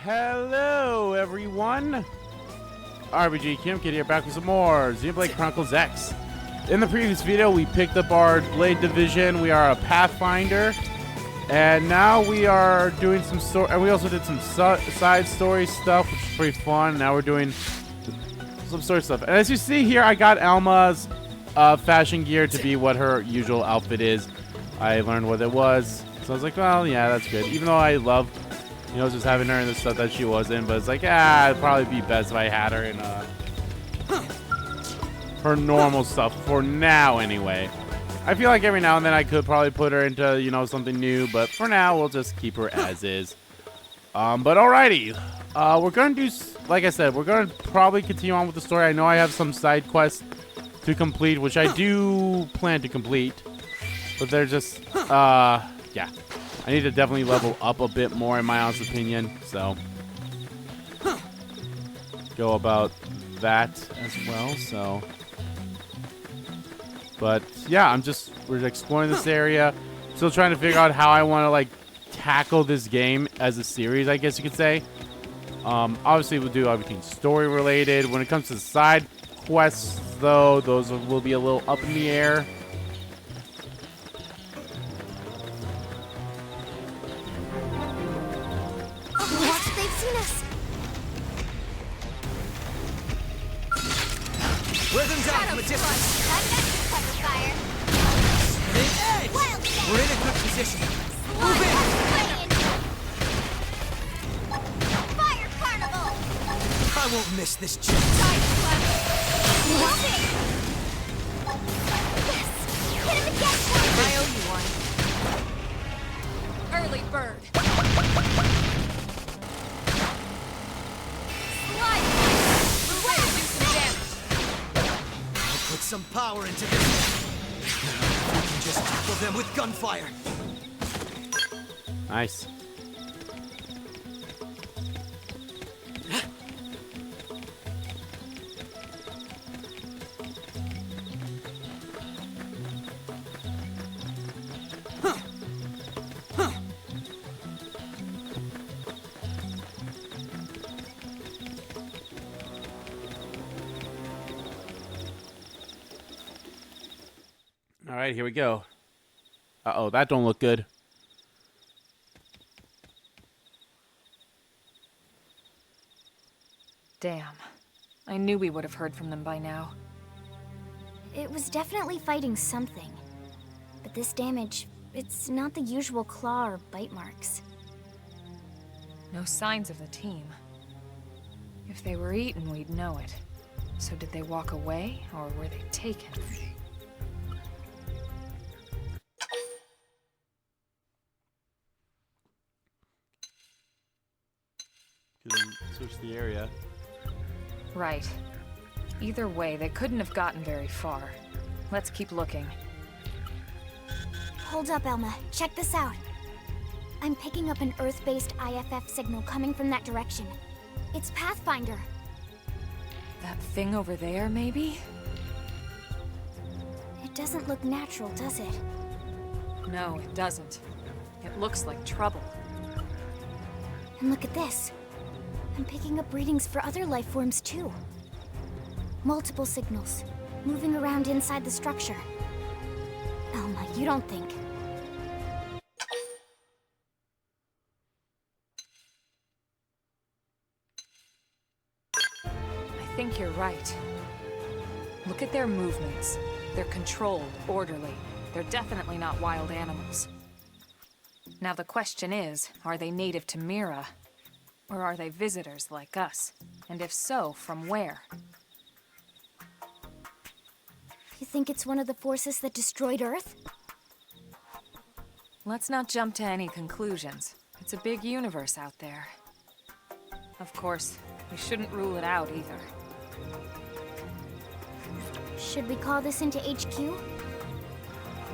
Hello, everyone. RBG Kim Kid here, back with some more Xenoblade Chronicles X. In the previous video, we picked up our Blade Division. We are a Pathfinder, and now we are doing some story. And we also did some side story stuff, which is pretty fun. Now we're doing some story stuff. And as you see here, I got Alma's fashion gear to be what her usual outfit is. I learned what it was, so I was like, well, yeah, that's good. Even though I love, you know, just having her in the stuff that she was in, but it's like, it'd probably be best if I had her in her normal stuff for now, anyway. I feel like every now and then I could probably put her into, you know, something new, but for now we'll just keep her as is. But alrighty, we're gonna do, like I said, we're gonna probably continue on with the story. I know I have some side quests to complete, which I do plan to complete, but they're just, yeah. I need to definitely level up a bit more, in my honest opinion, so go about that as well, so. But yeah, we're exploring this area, still trying to figure out how I want to like tackle this game as a series, I guess you could say. Obviously we'll do everything story related. When it comes to side quests though, those will be a little up in the air. Wear them down from a distance. Cover fire. Edge. We're in a good position. Move in. Fire carnival. I won't miss this chance. Love it. Yes. Hit him again. I owe you one. Early bird. Slide. We're ready to do some damage. Put some power into this. We can just tackle them with gunfire. Nice. All right, here we go. Uh-oh, that don't look good. Damn. I knew we would have heard from them by now. It was definitely fighting something. But this damage, it's not the usual claw or bite marks. No signs of the team. If they were eaten, we'd know it. So did they walk away, or were they taken? Switch the area. Right. Either way, they couldn't have gotten very far. Let's keep looking. Hold up, Elma. Check this out. I'm picking up an Earth-based IFF signal coming from that direction. It's Pathfinder. That thing over there, maybe? It doesn't look natural, does it? No, it doesn't. It looks like trouble. And look at this. I'm picking up readings for other life forms, too. Multiple signals, moving around inside the structure. Elma, you don't think... I think you're right. Look at their movements. They're controlled, orderly. They're definitely not wild animals. Now the question is, are they native to Mira? Or are they visitors like us? And if so, from where? You think it's one of the forces that destroyed Earth? Let's not jump to any conclusions. It's a big universe out there. Of course, we shouldn't rule it out either. Should we call this into HQ?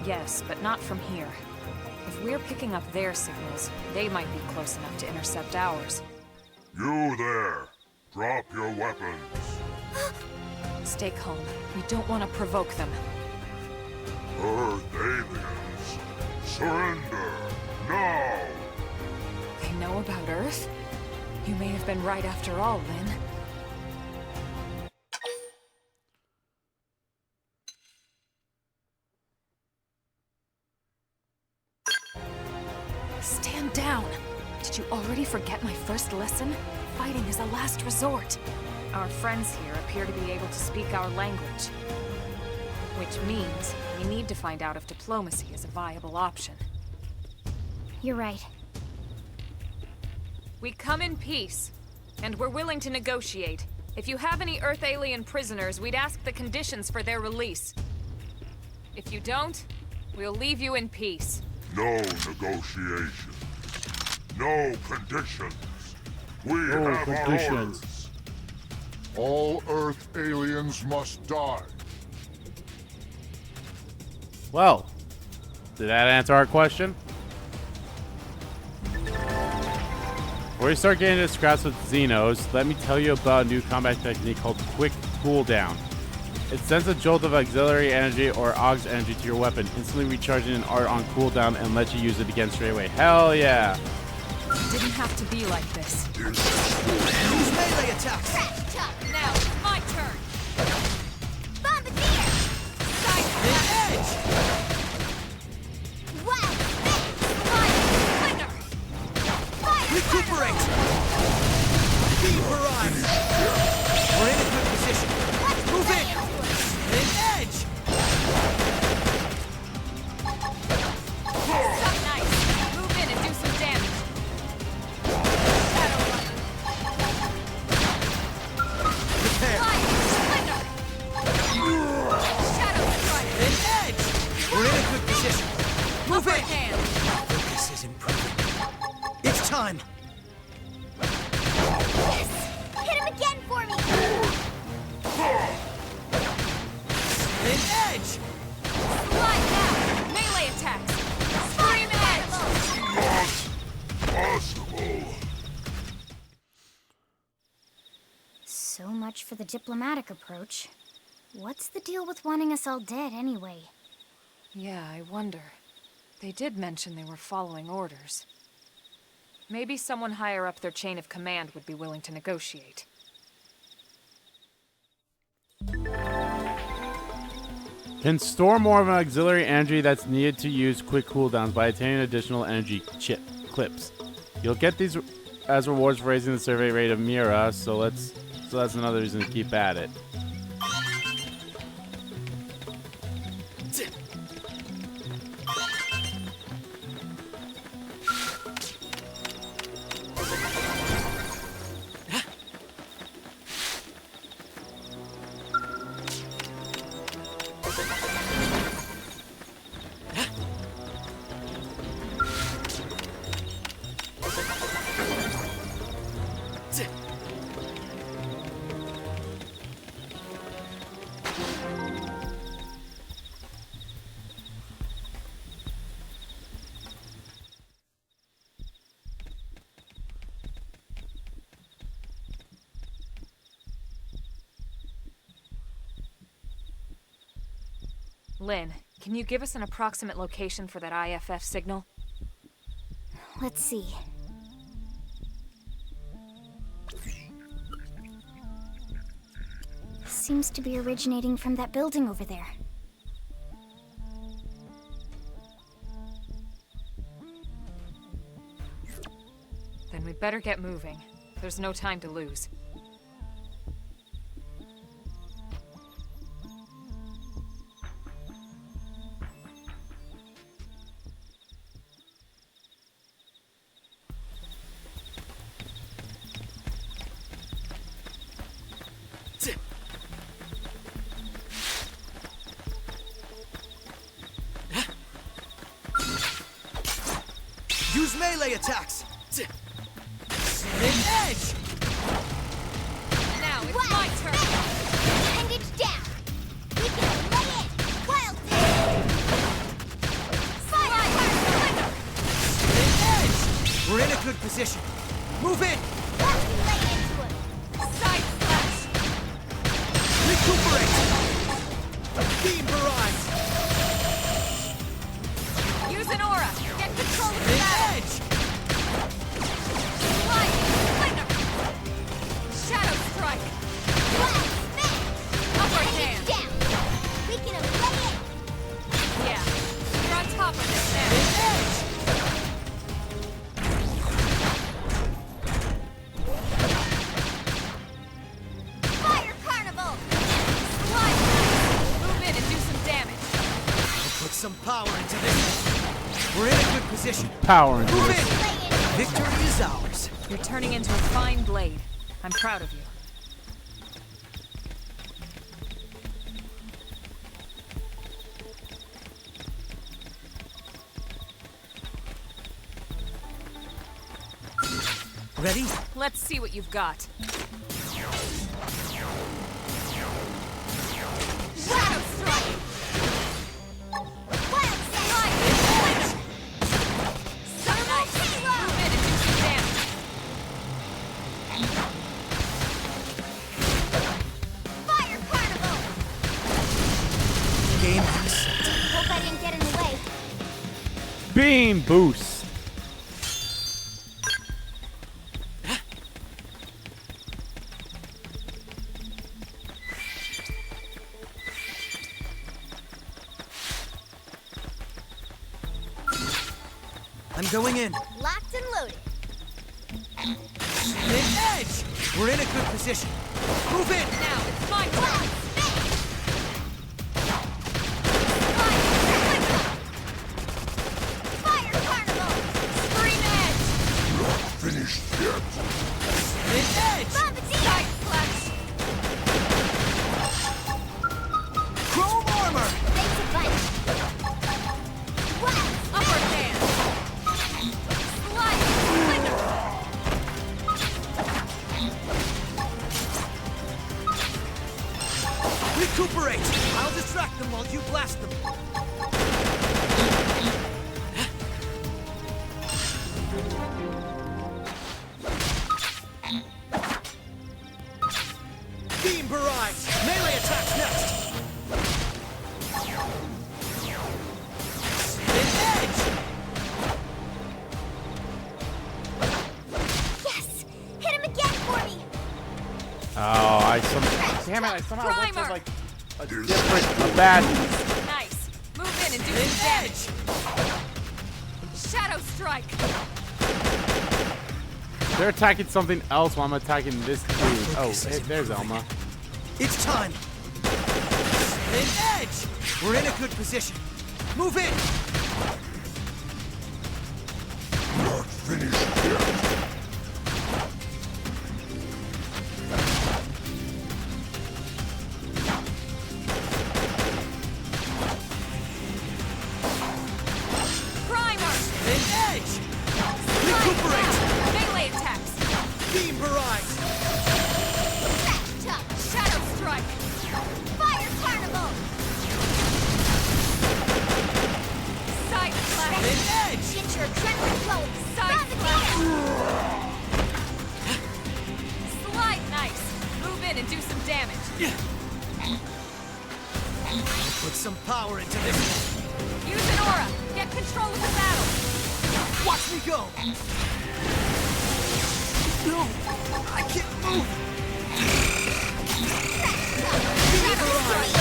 Yes, but not from here. If we're picking up their signals, they might be close enough to intercept ours. You there! Drop your weapons! Stay calm. We don't want to provoke them. Earth aliens! Surrender! Now! They know about Earth? You may have been right after all, Lynn. Stand down! Did you already forget my first lesson? Fighting is a last resort. Our friends here appear to be able to speak our language. Which means we need to find out if diplomacy is a viable option. You're right. We come in peace, and we're willing to negotiate. If you have any Earth alien prisoners, we'd ask the conditions for their release. If you don't, we'll leave you in peace. No negotiation. No conditions. We No have our conditions. orders. All Earth aliens must die. Well, did that answer our question? Before we start getting into scraps with Xenos, let me tell you about a new combat technique called Quick Cooldown. It sends a jolt of auxiliary energy or AUX energy to your weapon, instantly recharging an art on cooldown and lets you use it again straight away. Hell yeah! Didn't have to be like this. Use melee attacks! Crash chop! Now, it's my turn! Bombardier! The edge! Wild Flinger! Recuperate! Beam barrage! We're in a good position. Move in! The edge! Not nice. Move in and do some damage. Shadow Prepare! Flinger! Shadow Strike! The edge! We're in a good position. Move Upper in! hand! Focus is improving. It's time! Hit him again for me! The edge! Slide now! Melee attacks! Scream edge! Possible. So much for the diplomatic approach. What's the deal with wanting us all dead anyway? Yeah, I wonder. They did mention they were following orders. Maybe someone higher up their chain of command would be willing to negotiate. Can store more of an auxiliary energy that's needed to use quick cooldowns by attaining additional energy clips. You'll get these as rewards for raising the survey rate of Mira, so that's another reason to keep at it. Lynn, can you give us an approximate location for that IFF signal? Let's see. Seems to be originating from that building over there. Then we'd better get moving. There's no time to lose. Use melee attacks! The edge! Now it's my turn! Appendage down! We can lay in! Wild thing! Fire! The edge! We're in a good position. Move in! Let's lay into him! Side slash! Recuperate! Beam barrage! Use an aura! Get control of The the battle! edge! Slide! Flinger! power into this. We're in a good position. Power into Move this. in! Victory is ours. You're turning into a fine blade. I'm proud of you. Ready? Let's see what you've got. Shadow strike! Wild slide! Thermal halo! Move in and do some damage. Fire carnival! Game set. Hope I didn't get in the way. Beam boost. I'm going in. Locked and loaded. Mid-edge! We're in a good position. Move in! Now, it's my turn. Wild snake! Fire carnival! Scream edge! Not finished yet. Mid-edge! Bombardier! Side flash! Chrome armor! Thanks a bunch. Wild Upper hand! Slide! Slinger! Recuperate! I'll distract them while you blast them. Beam barrage! Melee attacks next! Mid-edge! Yes! Hit him again for me! Oh, damn it! I somehow went to Primer. like a different, a bad. Nice! Move in and do some damage! Mid-edge! Shadow strike! They're attacking something else while I'm attacking this dude. Oh, hey, there's Elma. It's time! Mid-edge! We're in a good position. Move in! Not finished yet. Primer! Mid-edge! Recuperate! Melee attacks! Beam barrage! Crash chuck! Shadow strike! Fire carnival! Side flash! Mid-edge! Get your adrenaline flowing! Side Bombardier! Slide nice! Move in and do some damage! Put some power into this. Use an aura! Get control of the battle! Watch me go! No! I can't move! Beam barrage!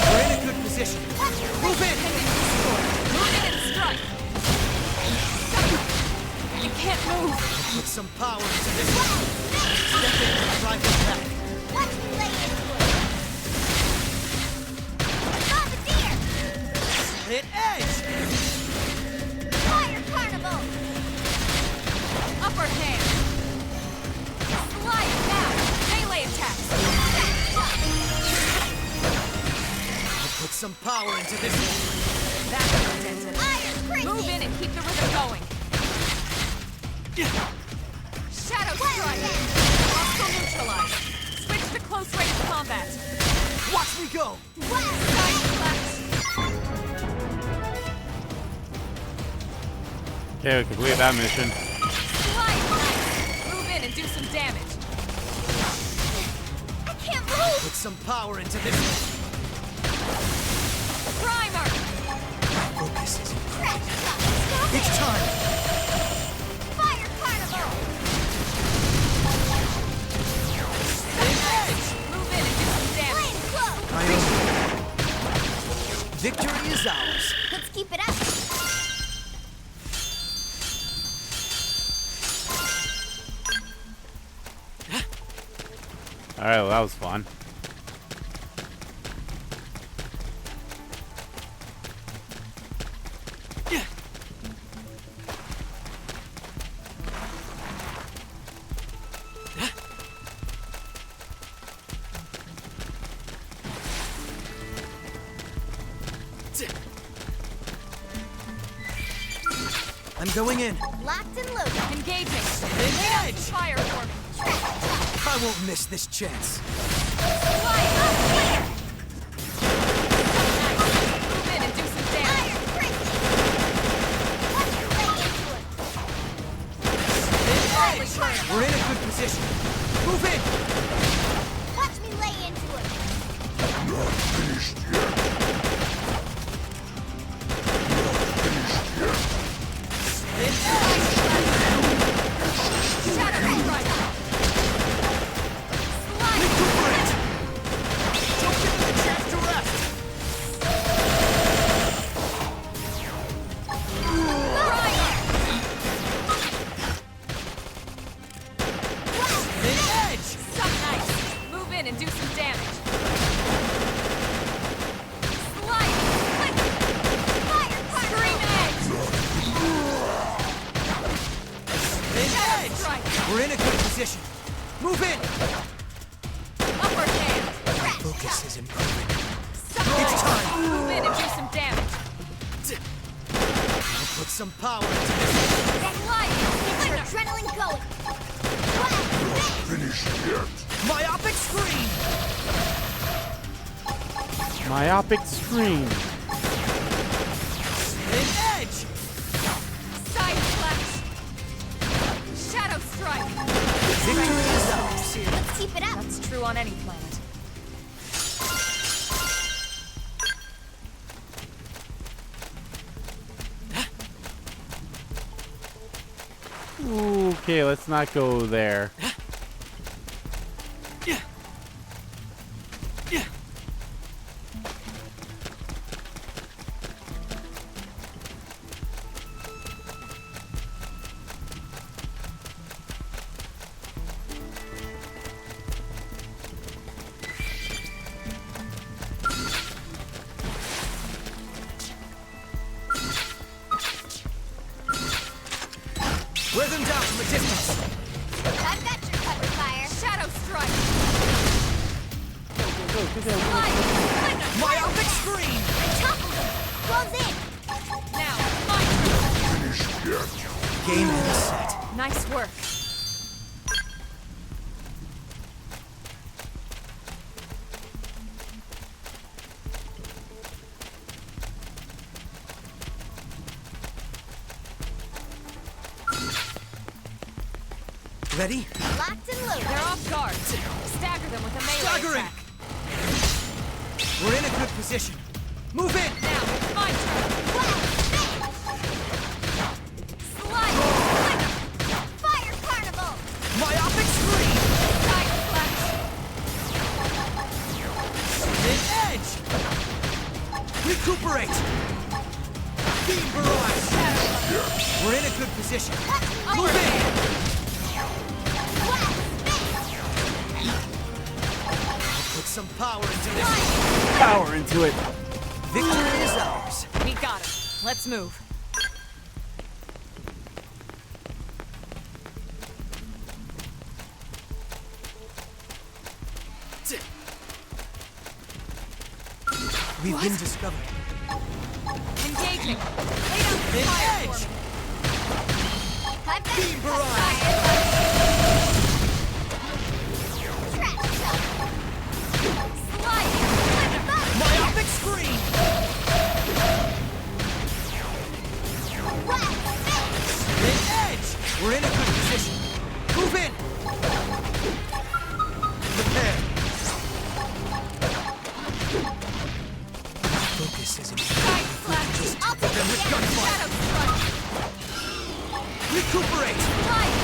We're in a good position. Move in! Move in and strike! You can't move! Put some power into this. Step in and drive it back. Let's play into it! Bombardier! Mid-edge! Fire carnival! Upper hand! Slide down! Melee attacks! Put some power into this. That's intensity. Iron crazy! Move in and keep the rhythm going! Shadow strike! Hostile neutralized! Switch to close range combat! Watch me go! Wild Side flash! Okay, we completed that mission. Slide nice! Move in and do some damage! I can't move! Put some power into this. Primer! Focus is Crash chuck! Stop It's it! time! Fire carnival! Mid-edge! Move in and do some damage! Flame cloak! I own it. Victory is ours. Let's keep it up! All right, well that was fun. I'm going in. Locked and loaded. Engaging. Engage! Fire for me. I won't miss this chance. Fire up, fire! Move in and do some damage. Fire crazy! Watch your lay into it. Engage! We're in a good position. Move in! Watch me lay into it. Not finished yet. Shadow strike. Recuperate! Don't give them a chance to rest! Engage! Some nice. Move in and do some damage. Slide. Fire Scream edge. Engage! Strike. We're in a good position. Move in! Upper hand. Focus is improving. It's It's time! Move in and do some damage. I'll put some power into this. Slide. Get your adrenaline going. Blast! Finished yet. Myopic screen! Myopic screen. Engage! Side slash. Shadow strike. Victory is ours. Let's keep it up. That's true on any planet. Okay, let's not go there. Wear them down from a distance. I've got your cover fire. Shadow strike. Slide! Myopic screen! Topple them! Close in! Now, my turn. Finished yet. Game and set. Nice work. Ready? Locked and loaded. They're off guard. Stagger them with a melee Staggering. attack. We're in a good position. Move in! Now, my turn. Slide. Fire carnival! Myopic screen! Side slash. Edge! Recuperate! Beam barrage! We're in a good position. Move in! Put some power into this. Power into it. Victory is ours. We got him. Let's move. We've been discovered. Engaging. Lay down the fire Engage! for me. I've got Beam your barrage! Slide! Myopic screen! Edge! We're in a good position. Move in! Prepare. Focus is important. Side slash. I'll take Them it with down! gunfire. Shadow strike. Recuperate! Slide!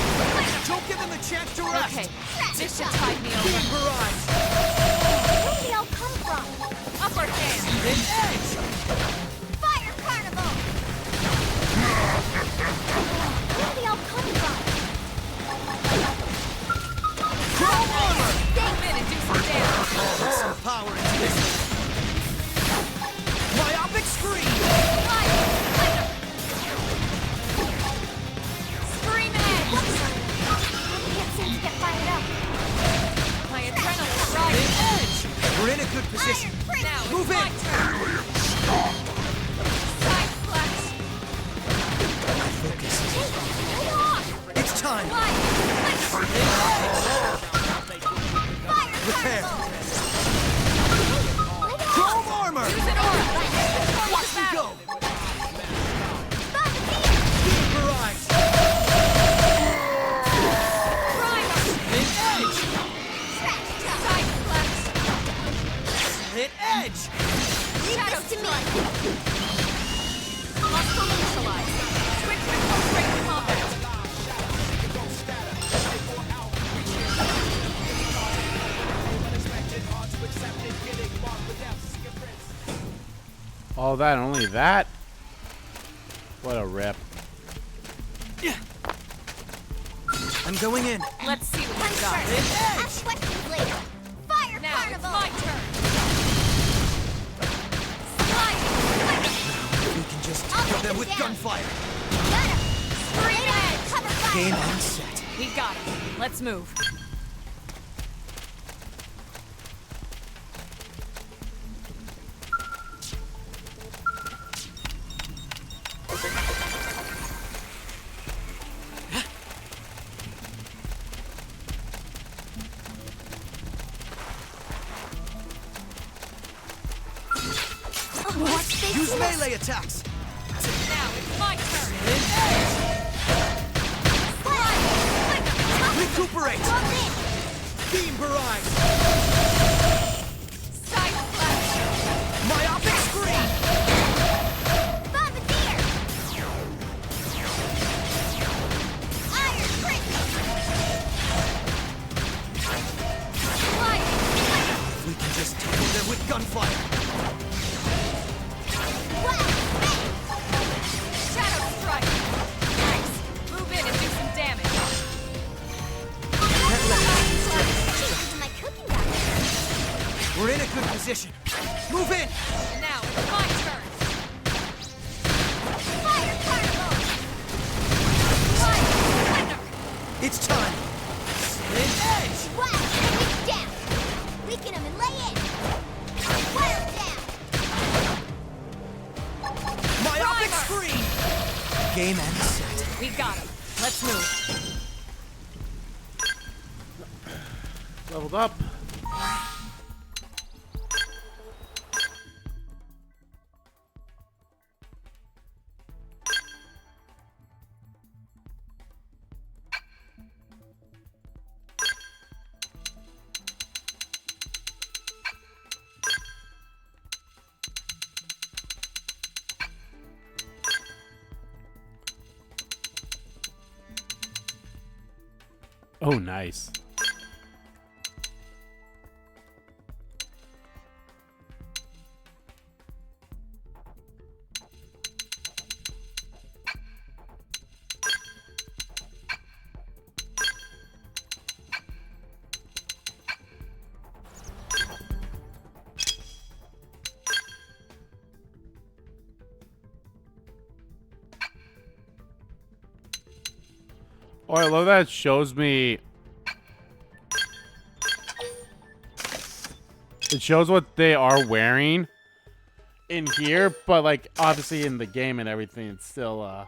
Don't give them a chance to rest! Okay, this should tide me over. Beam barrage! Where did they all come from? Upper hand. Edge! Fire carnival! Where did they all come from? Chrome armor! Move in and do some damage. Put some power into this. Myopic screen! Slide. nice to meet you. Muscle initialized. Switch to close range combat. All that and only that? What a rip. I'm going in. Let's see what Punch we got. first. Ask questions later. Fire Now it's carnival. my turn. We can just I'll kill take them him with down. gunfire. Got him. Straight ahead. Cover fire. Game on set. We got him. Let's move. Watch this. Use melee attacks. Now it's my turn. Recuperate. Beam barrage. Side flash. Myopic screen. Bombardier. Iron prick. We can just tackle them with gunfire. Shadow strike. Nice. Move in and do some damage. Changes in my cooking diet. We're in a good position. Move in. And now it's my turn. Fire carnival. It's time. Slit edge. Wow, he's down. Weaken him and lay in. Wild down. Myopic Primer. screen. Game and set. We got him. Let's move. Leveled up. Oh, nice. Oh, I love that it shows me. It shows what they are wearing in here, but like obviously in the game and everything, it's still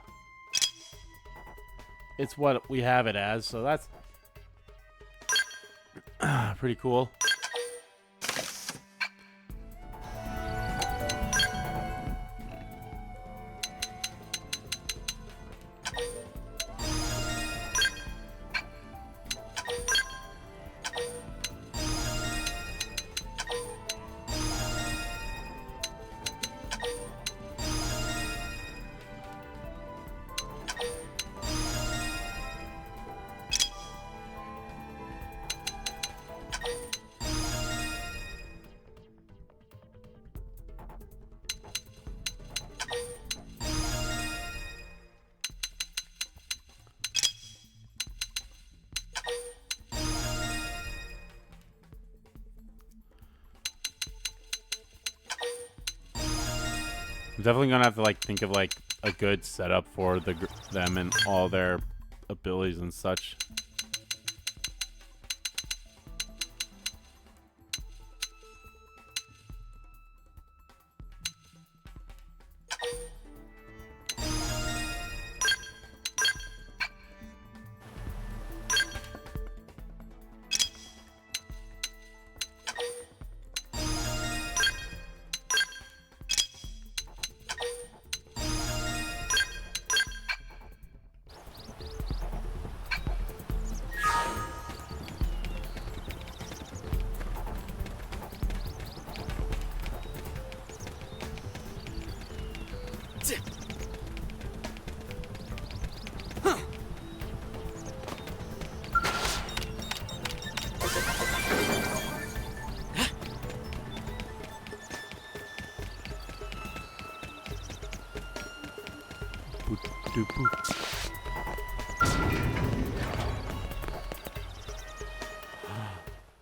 it's what we have it as. So that's pretty cool. I'm definitely gonna have to like think of like a good setup for them and all their abilities and such.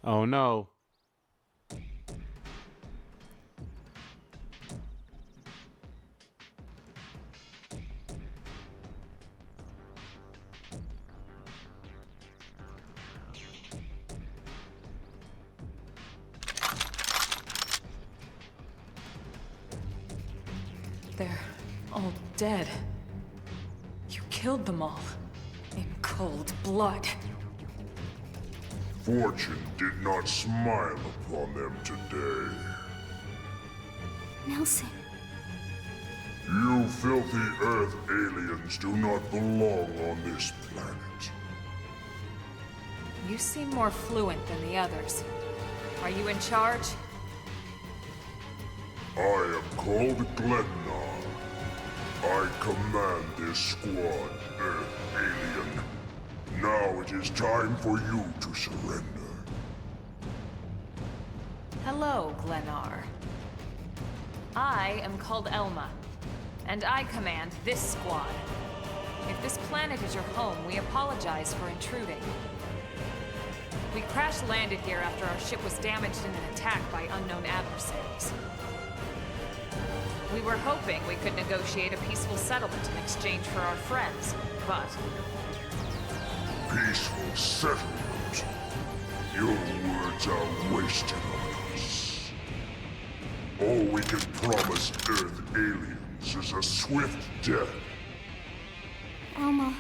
Oh no. They're all dead. You killed them all. In cold blood. Fortune did not smile upon them today. Nelson. You filthy Earth aliens do not belong on this planet. You seem more fluent than the others. Are you in charge? I am called Glennar. I command this squad, Earth alien. Now it is time for you to surrender. Hello, Glennar. I am called Elma, and I command this squad. If this planet is your home, we apologize for intruding. We crash-landed here after our ship was damaged in an attack by unknown adversaries. We were hoping we could negotiate a peaceful settlement in exchange for our friends, but... Peaceful settlement? Your words are wasted on us. All we can promise Earth aliens is a swift death. Elma.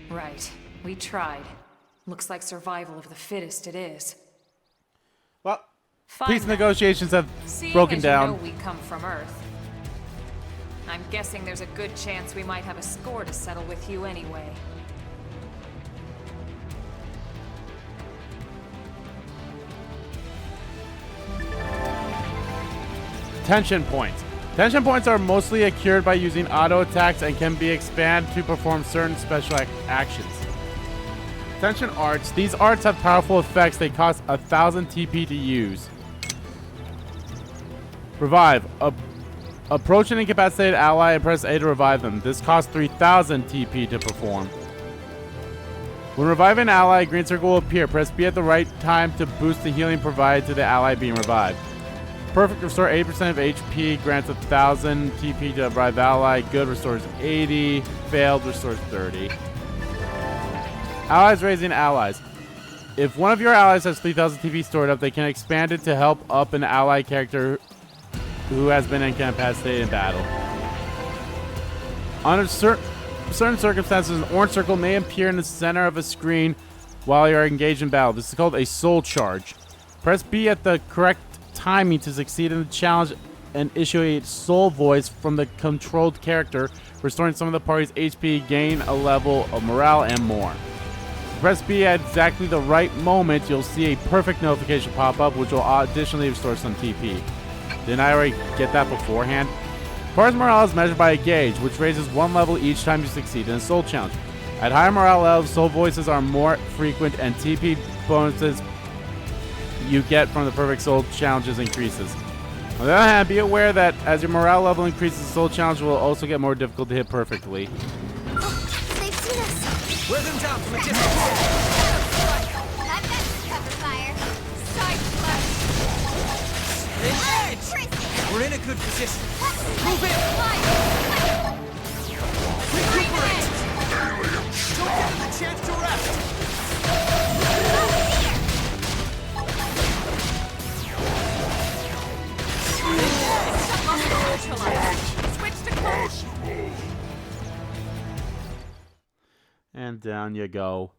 Right. We tried. Looks like survival of the fittest it is. Well, Fine peace then. negotiations have Seeing broken as down. You know we come from Earth. I'm guessing there's a good chance we might have a score to settle with you anyway. Tension points. Tension points are mostly accrued by using auto attacks and can be expanded to perform certain special actions. Tension arts. These arts have powerful effects. They cost 1,000 TP to use. Revive. Approach an incapacitated ally and press A to revive them. This costs 3,000 TP to perform. When reviving an ally, a green circle will appear. Press B at the right time to boost the healing provided to the ally being revived. Perfect restore 80% of HP, grants 1,000 TP to revive ally. Good restores 80. Failed restores 30. Allies raising allies. If one of your allies has 3,000 TP stored up, they can expand it to help up an ally character who has been incapacitated in battle. Under certain circumstances, an orange circle may appear in the center of a screen while you are engaged in battle. This is called a soul charge. Press B at the correct timing to succeed in the challenge and issue a soul voice from the controlled character, restoring some of the party's HP, gain a level of morale, and more. Press B at exactly the right moment, you'll see a perfect notification pop up, which will additionally restore some TP. Didn't I already get that beforehand? Party's morale is measured by a gauge, which raises one level each time you succeed in a soul challenge. At higher morale levels, soul voices are more frequent and TP bonuses you get from the perfect soul challenges increases. On the other hand, be aware that as your morale level increases, the soul challenge will also get more difficult to hit perfectly. They've seen us. Wear them down from a distance. I've got cover fire. Side flush. Edge! We're in a good position. Move in! Recuperate! Don't give them the chance to rest! Switch to Possible. And down you go.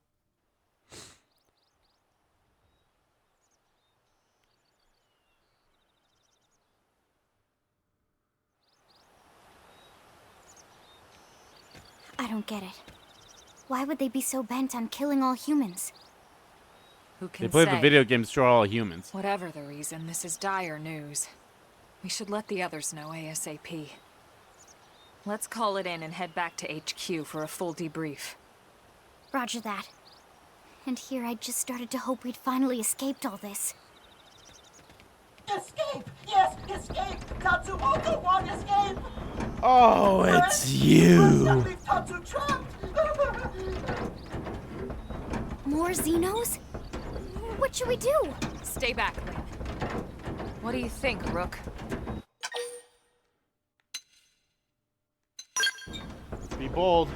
I don't get it. Why would they be so bent on killing all humans? Who can They played say? the video game to destroy all humans. Whatever the reason, this is dire news. We should let the others know ASAP. Let's call it in and head back to HQ for a full debrief. Roger that. And here I just started to hope we'd finally escaped all this. Escape! Yes, escape! Tatsu also want escape! Oh, it's you. Don't leave Tatsu trapped! More Xenos? What should we do? Stay back, Lin. What do you think, Rook? Be bold.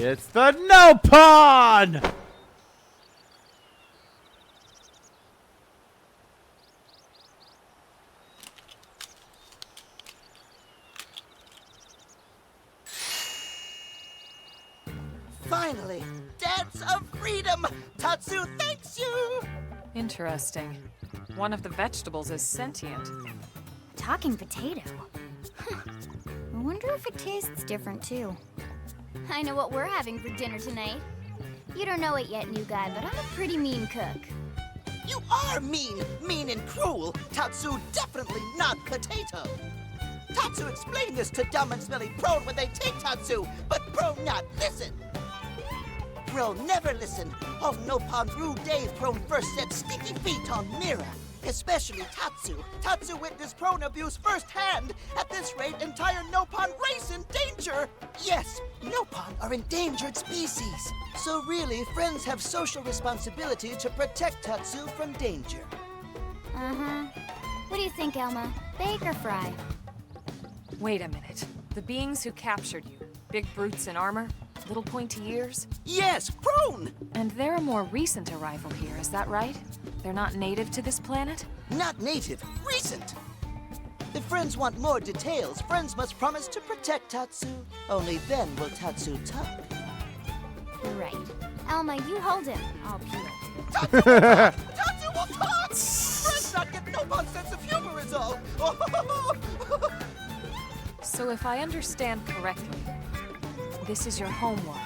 It's the Nopon! Finally! Dance of freedom! Tatsu thanks you! Interesting. One of the vegetables is sentient. Talking potato. Huh. I wonder if it tastes different too. I know what we're having for dinner tonight. You don't know it yet, new guy, but I'm a pretty mean cook. You are mean! Mean and cruel! Tatsu definitely not potato! Tatsu explained this to dumb and smelly Prone when they take Tatsu, but Prone not listen! Prone never listened. All Nopon rude days Prone first set sticky feet on Mira. Especially Tatsu. Tatsu witnessed Prone abuse firsthand. At this rate, entire Nopon race in danger. Yes, Nopon are endangered species. So really, friends have social responsibility to protect Tatsu from danger. Uh-huh. What do you think, Elma? Bake or fry? Wait a minute. The beings who captured you, big brutes in armor, little pointy ears? Yes, Prone! And they're a more recent arrival here, is that right? They're not native to this planet? Not native, recent. If friends want more details, friends must promise to protect Tatsu. Only then will Tatsu talk. Right. Elma, you hold him. I'll peel. Tatsu will talk! Friends not get Nopon's sense of humor is all. So if I understand correctly, this is your homeworld.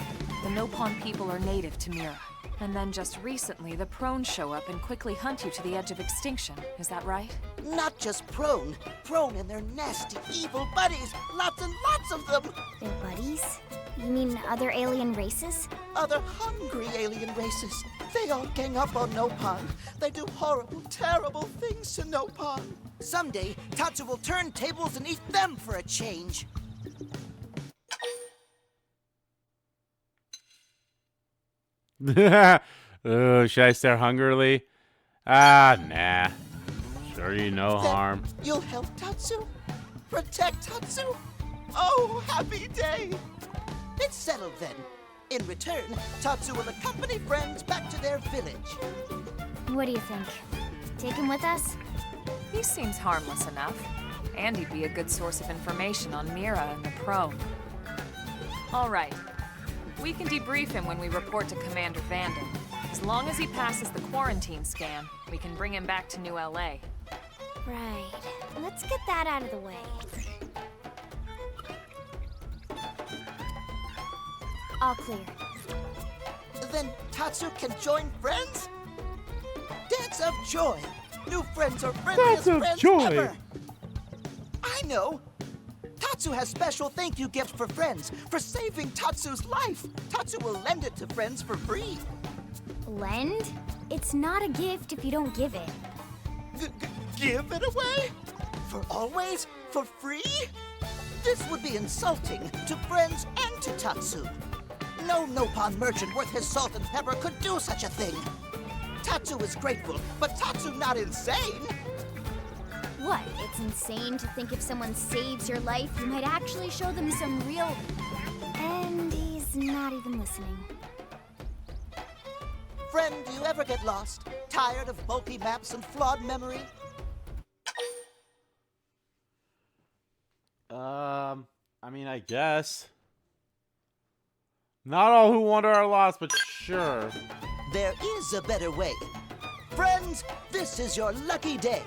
The Nopon people are native to Mira. And then just recently, the Prone show up and quickly hunt you to the edge of extinction. Is that right? Not just Prone. Prone and their nasty, evil buddies. Lots and lots of them. Their buddies? You mean other alien races? Other hungry alien races. They all gang up on Nopon. They do horrible, terrible things to Nopon. Someday, Tatsu will turn tables and eat them for a change. Should I stare hungrily? Ah, nah. Sure you no Then harm. You'll help Tatsu? Protect Tatsu? Oh, happy day! It's settled then. In return, Tatsu will accompany friends back to their village. What do you think? Take him with us? He seems harmless enough. And he'd be a good source of information on Mira and the Prone. All right. We can debrief him when we report to Commander Vanden. As long as he passes the quarantine scan, we can bring him back to New LA. Right. Let's get that out of the way. All clear. Then Tatsu can join friends? Dance of joy! New friends are friendliest Dance of friends joy. ever! I know! Tatsu has special thank you gift for friends for saving Tatsu's life. Tatsu will lend it to friends for free. Lend? It's not a gift if you don't give it. Give it away? For always? For free? This would be insulting to friends and to Tatsu. No Nopon merchant worth his salt and pepper could do such a thing. Tatsu is grateful, but Tatsu not insane. What? It's insane to think if someone saves your life, you might actually show them some real... And he's not even listening. Friend, do you ever get lost? Tired of bulky maps and flawed memory? I mean, I guess. Not all who wander are lost, but sure. There is a better way. Friends, this is your lucky day.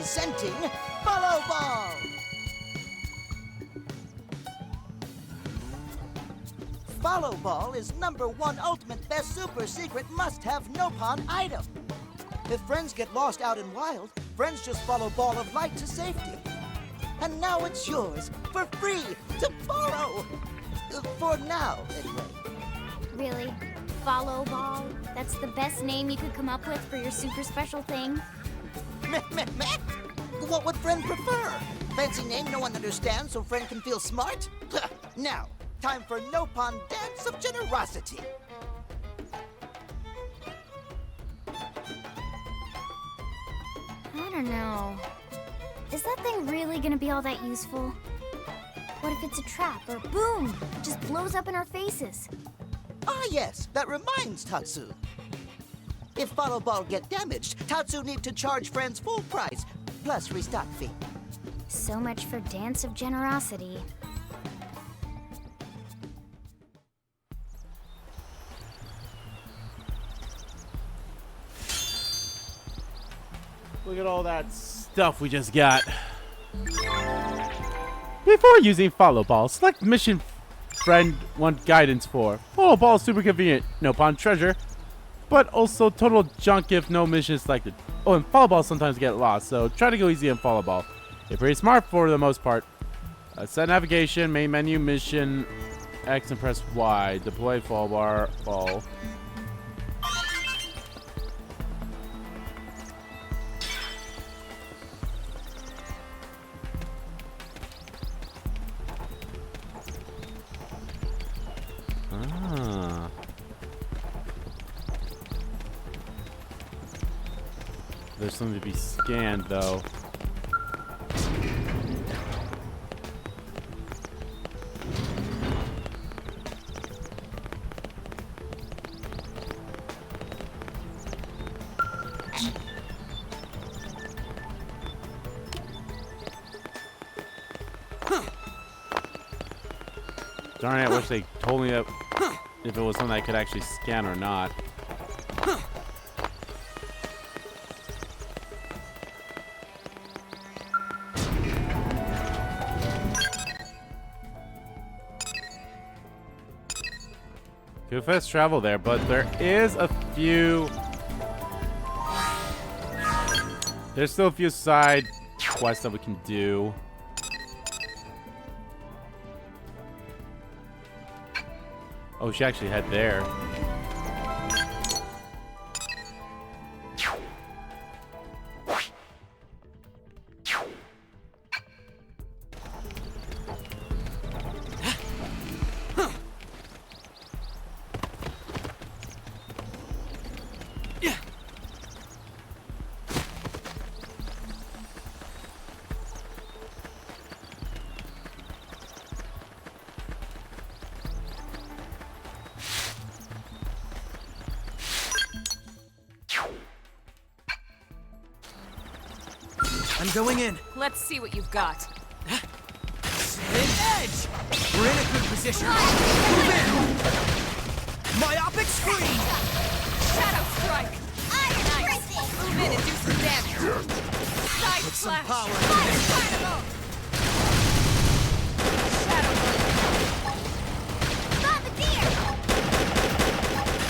Presenting Follow Ball! Follow Ball is #1 ultimate best super secret must-have Nopon item. If friends get lost out in wild, friends just follow Ball of Light to safety. And now it's yours, for free, to borrow! For now, anyway. Really? Follow Ball? That's the best name you could come up with for your super special thing? Meh. What would friend prefer? Fancy name no one understands so friend can feel smart? Now, time for Nopon Dance of Generosity. I don't know. Is that thing really gonna be all that useful? What if it's a trap, or boom, it just blows up in our faces? Ah yes, that reminds Tatsu. If Follow Ball get damaged, Tatsu need to charge friends full price, plus restock fee. So much for Dance of Generosity. Look at all that stuff we just got. Before using Follow Ball, select mission friend want guidance for. Follow Ball is super convenient, Nopon treasure, but also total junk if no mission is selected. Oh, and Follow Ball sometimes get lost, so try to go easy on Follow Ball. They're pretty smart for the most part. Set navigation, main menu, mission, X and press Y. Deploy Follow Ball. There's something to be scanned, though. Darn it, I wish they told me that if it was something I could actually scan or not. Could fast travel there, but there is a few... There's still a few side quests that we can do. Oh, she actually had there. I'm going in. Let's see what you've got. Edge! We're in a good position. Move in! Myopic screen! Shadow strike! Nice! Move in and do some damage. Side Put some slash! power Shadow!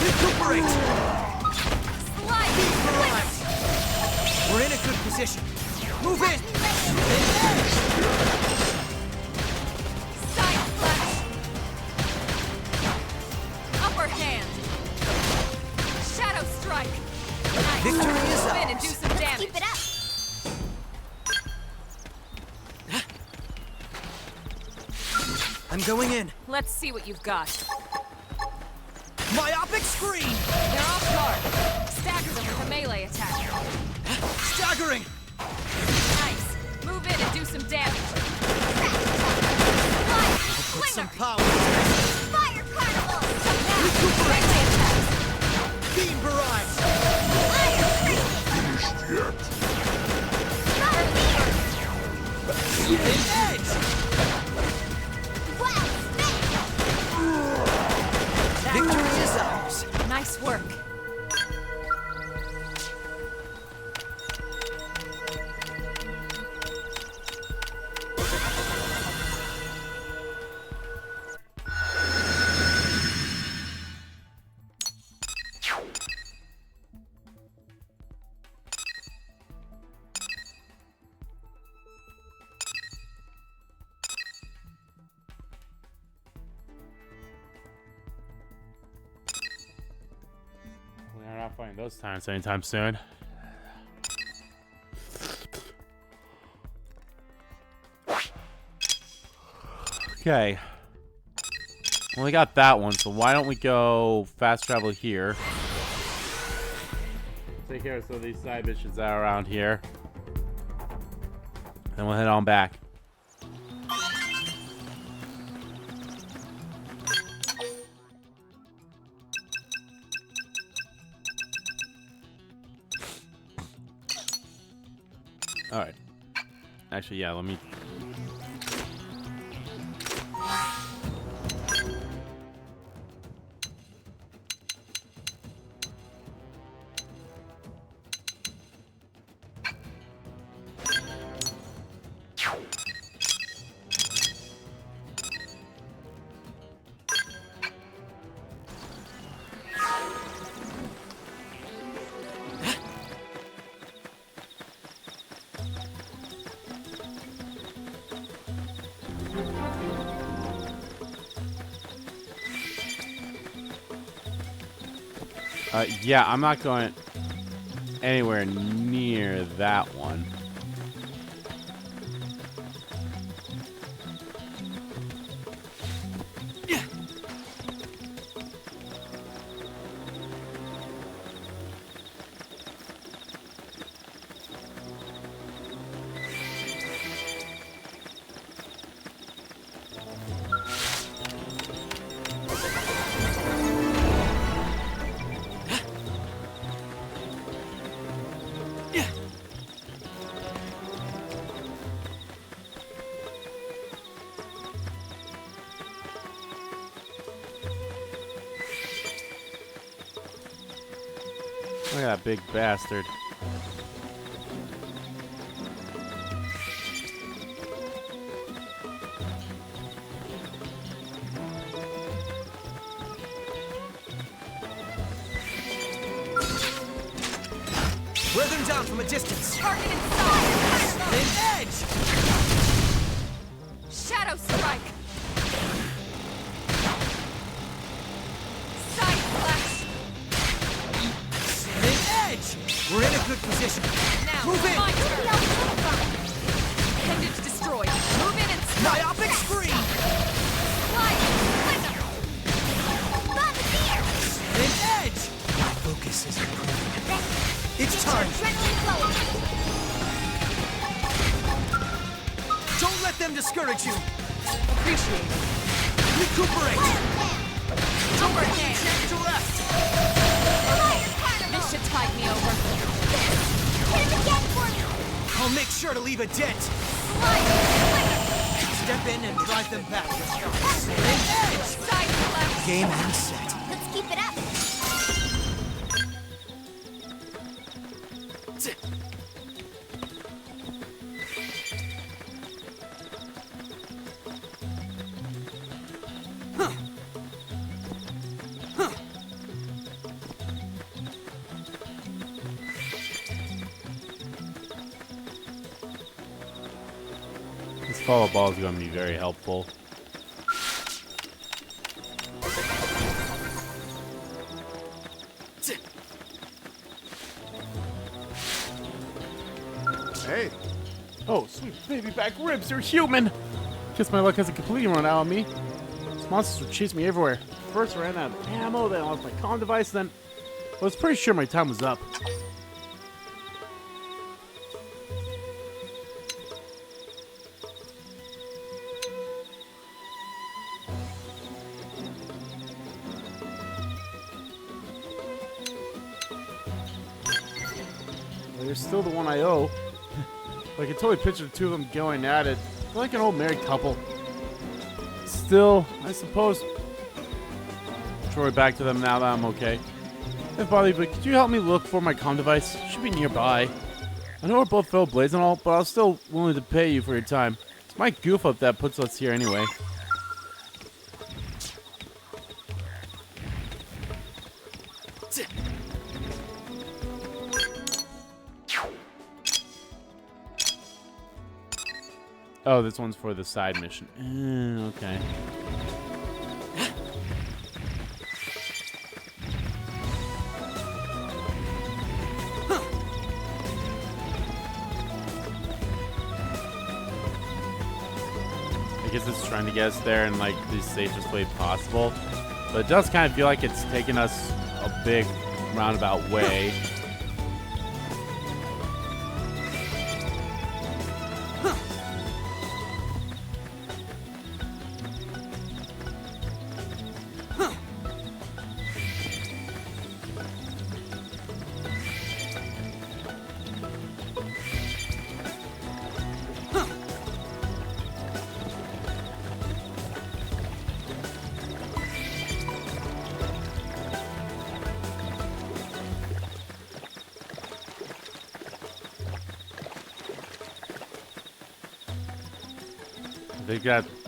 Recuperate! Slide! Barrage! We're in a good position. Move in! Side slash! Upper hand! Shadow strike! Nice! Victory is Move in and ours. do some damage. Keep it up! I'm going in. Let's see what you've got. Myopic screen! They're off guard. Stagger them with a melee attack. Staggering! Nice. Move in and do some damage. Put some power. Fire Carnival! Recuperate! Melee attacks. Beam barrage! Edge! Victory is ours. Nice work. ghost tyrants anytime soon. Okay. Only got that one, so why don't we go fast travel here? Take care of some of these side missions that are around here. Then we'll head on back. Alright. Actually, yeah, let me... yeah, I'm not going anywhere near that one. Look at that big bastard. Wear them down from a distance. Target inside! An edge! Shadow strike! Side flash! An edge! We're in a good position. Now, Move in! my turn! Appendage destroyed. Move in and strike! Myopic screen! Slide! Splinter! An edge! Focus is improving. It's time! Don't let them discourage you! Appreciate it. Recuperate! Overhand! Chance to rest! This should tide me over. I'll make sure to leave a dent! Step in and drive them back. An edge! Side flash! Game and set. Let's keep it up. This follow ball is going to be very helpful. Hey. Oh, sweet baby back ribs, you're human! Guess my luck hasn't completely run out on me. These monsters would chase me everywhere. First I ran out of ammo, then I lost my comm device, then... I was pretty sure my time was up. Well, you're still the one I owe. I can totally picture the two of them going at it. They're like an old married couple. Still, I suppose. Throw it back to them now that I'm okay. Hey, Bobby, but could you help me look for my comm device? It should be nearby. I know we're both fellow blades and all, but I'm still willing to pay you for your time. It's my goof up that puts us here anyway. Oh, this one's for the side mission. Okay. because it's trying to get us there in like the safest way possible. But it does kind of feel like it's taking us a big roundabout way.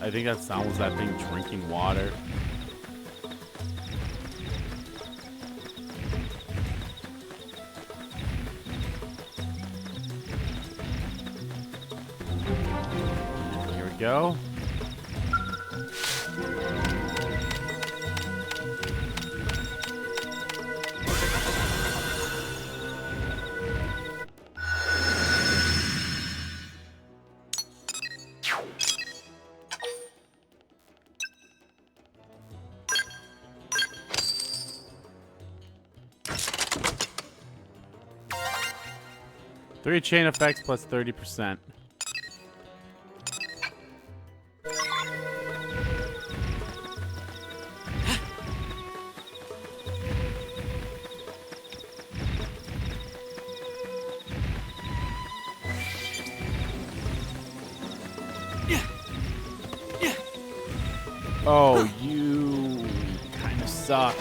I think that sound was that thing drinking water. Here we go. Three chain effects plus 30%. Oh, you kind of suck.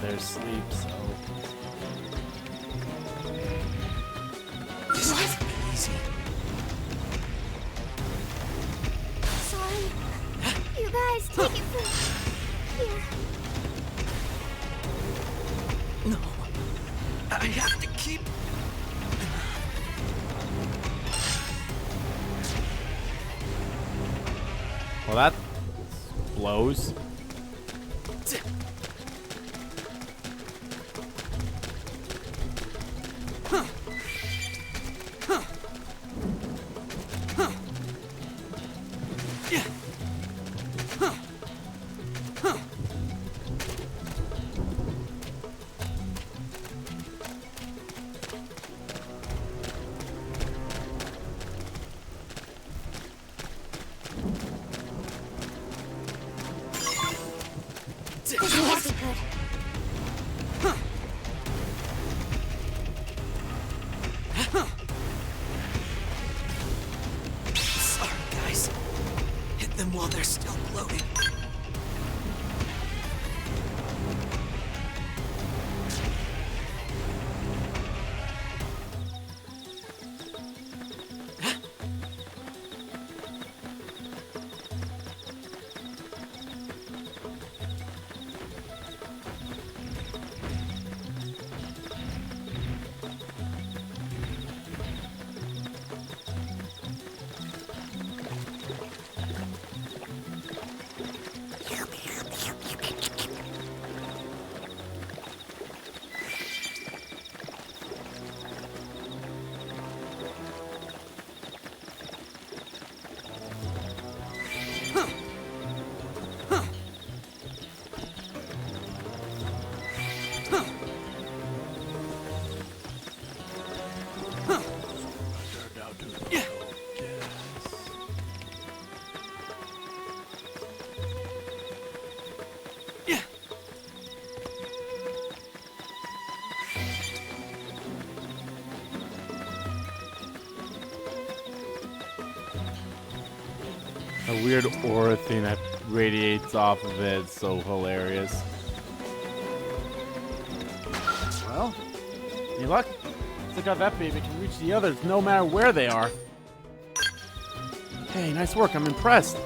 There's sleep, so... This hasn't been easy. Sorry. You guys, take it from here. No. I have to keep... Well, that blows. This might be good. Sorry, guys. Hit them while they're still floating. A weird aura thing that radiates off of it. It's so hilarious. Well, any luck? Look out, that baby can reach the others no matter where they are. Hey, nice work. I'm impressed.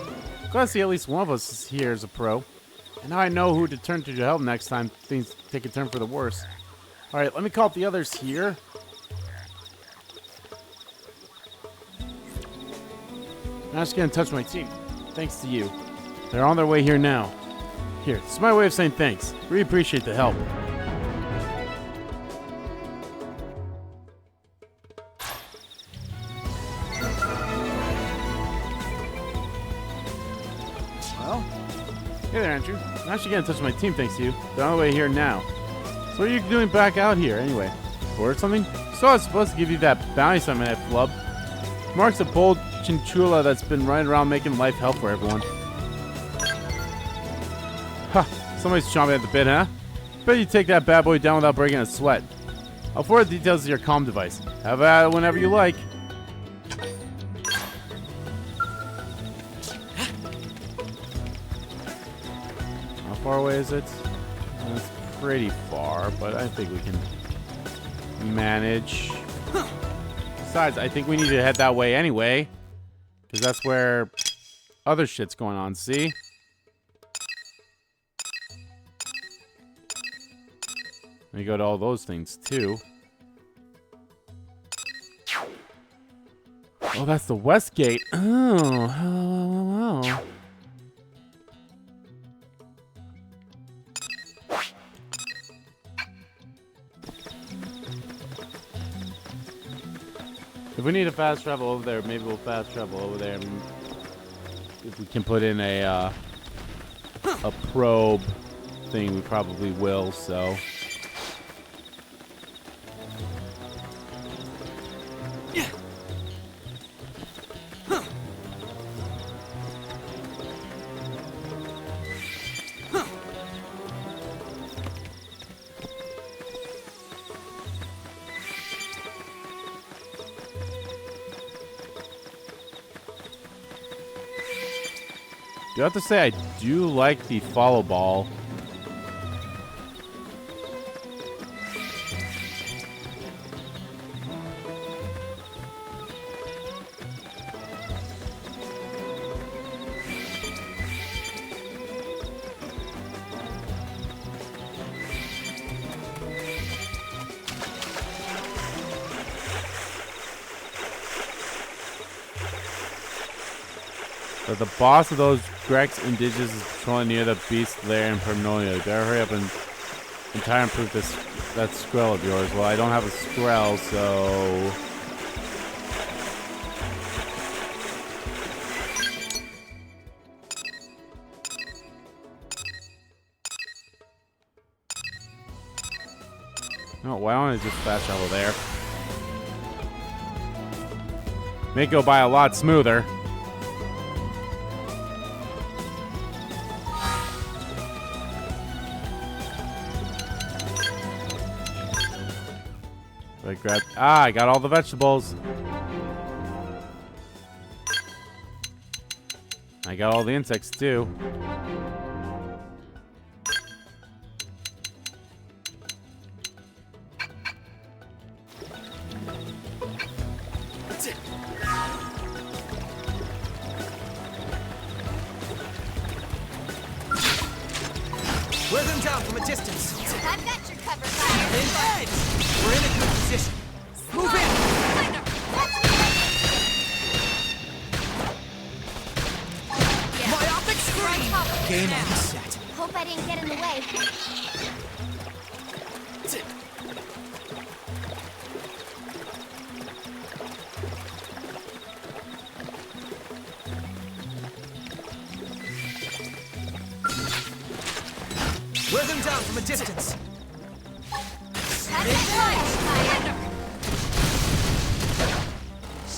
Glad to see at least one of us here is a pro. And now I know who to turn to help next time things take a turn for the worse. All right, let me call up the others here. Now just get in touch with my team. Thanks to you. They're on their way here now. Here, this is my way of saying thanks. Really appreciate the help. Hey there, Andrew. I'm actually getting in touch with my team thanks to you. They're on the way here now. So what are you doing back out here anyway? Or something? So I was supposed to give you that bounty assignment at Flub. Mark's a bold chinchula that's been running around making life hell for everyone. Ha! Somebody's chomping at the bit, huh? Bet you take that bad boy down without breaking a sweat. I'll forward the details to your comm device. Have at it whenever you like. How far away is it? It's pretty far, but I think we can manage. Besides, I think we need to head that way anyway, because that's where other shit's going on, see? We go to all those things, too. Oh, that's the west gate. Oh. If we need to fast travel over there, maybe we'll fast travel over there. If we can put in a probe thing, we probably will, so... I have to say, I do like the follow ball. But the boss of those Grex indigenous is patrolling near the beast lair in Pernonia. You better hurry up and try and improve that Skrill of yours. Well, I don't have a Skrill, so... No, why don't I just fast travel there? Make it go by a lot smoother. I got all the vegetables. I got all the insects too. Wear them down from a distance. I've got your cover, fire. In edge! We're in a good position. Move in! Myopic screen! Game on set. Hope I didn't get in the way. Wear them down from a distance.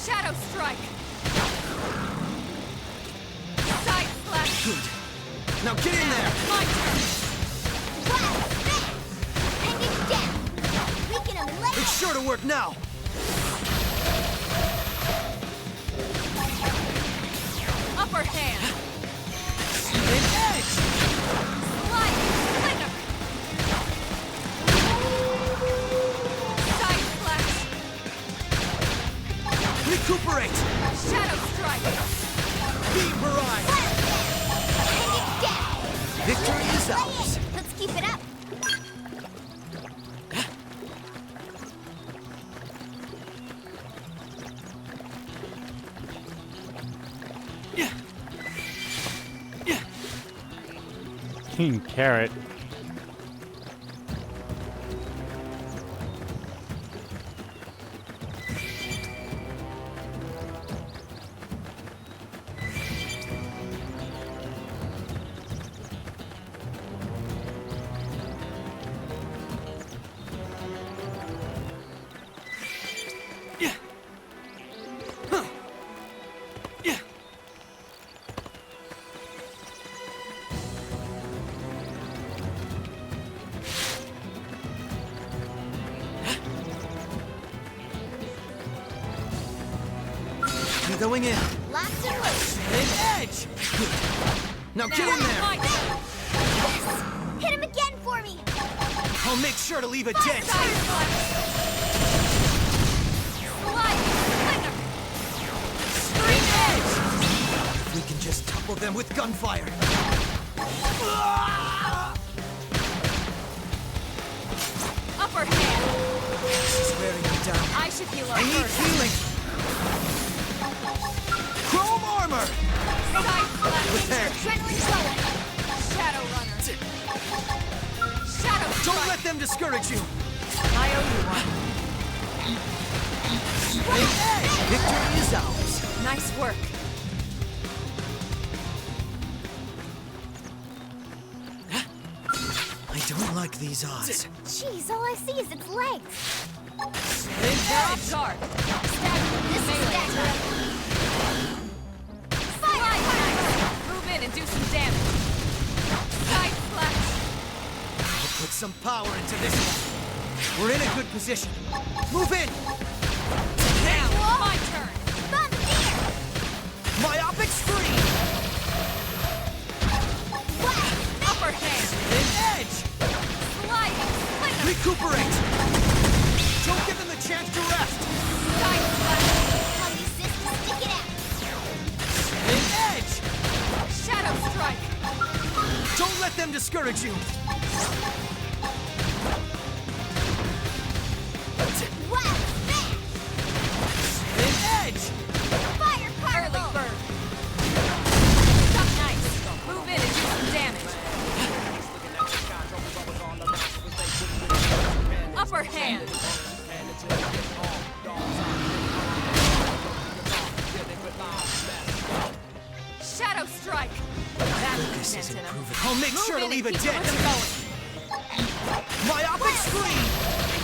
Shadow strike. Side slash. Good. Now get in there. My turn. Wow, hanging down. We can eliminate. It's sure to work now. Upper hand. In edge. Slide. Slender. Side slash. Recuperate. Shadow strike. Beam barrage. Hanging down. Victory is ours. Let's keep it up. King Carrot. Going in. Locked and loose. An edge! Good. Now get in there! Yes! Hit him again for me! I'll make sure to leave a dent! We can just topple them with gunfire! Upper hand. She's wearing me down. I should heal up I need first. healing! Chrome armor! Side flash. There. Adrenaline flowing. Shadow runner. Shadow Don't strike. let them discourage you! I owe you one. Victory is ours! Nice work. I don't like these odds. Jeez, all I see is its legs. They're off guard. This is Melee that. Fire! Move in and do some damage. Side flash. I'll put some power into this one. We're in a good position. Move in! Now, my turn. Bombardier! Myopic screen! Upper hand. An edge! Sliding. Flinger. Recuperate! Don't give them the chance to rest! Side flash. I'll use this to stick it out. An edge! Shadow strike. Don't let them discourage you! Wow! Smash! An edge! Fire Early particle! bird. Stuck nice. Move in and do some damage. Upper hand. Shadow strike. This is improving. I'll make sure to leave a dent! Them going. Myopic screen!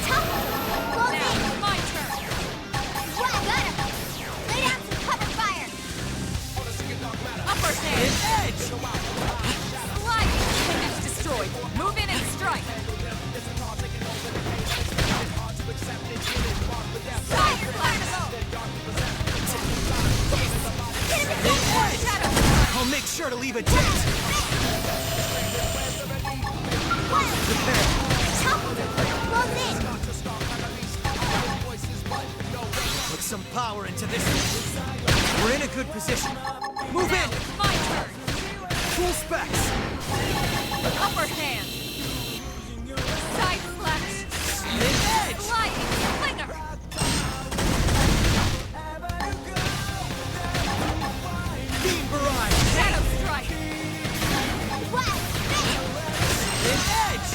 Close Now, in! my turn. Wow, got him! Lay down some cover fire! Upper An hand. edge! Sliding. Appendage destroyed. Move in and strike. Fire particle. Hit him An again! edge! Shadow strike. I'll make sure to leave a dent! Prepare. Toppled him! Close in! Put some power into this one. We're in a good position. Move Now, in! my turn. Full specs! Upper hand. Side flash. An edge! Sliding. Flinger. Beam barrage! Shadow strike. Wow! Smash! An edge!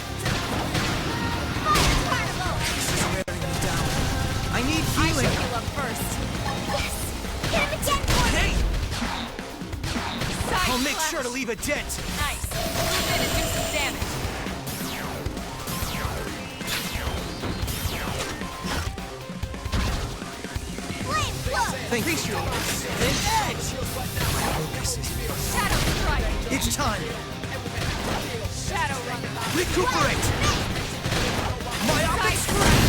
Fire particle! She's wearing me down. I need I should healing! heal up first. Yes! Hit him again for me! Hey! Side I'll make flash. sure to leave a dent! Nice. Move in and do some damage. Flame flow! Thank you. An edge! Focus is... Shadow strike. It's time! Shadow runner. Recuperate! Myopic Side screen!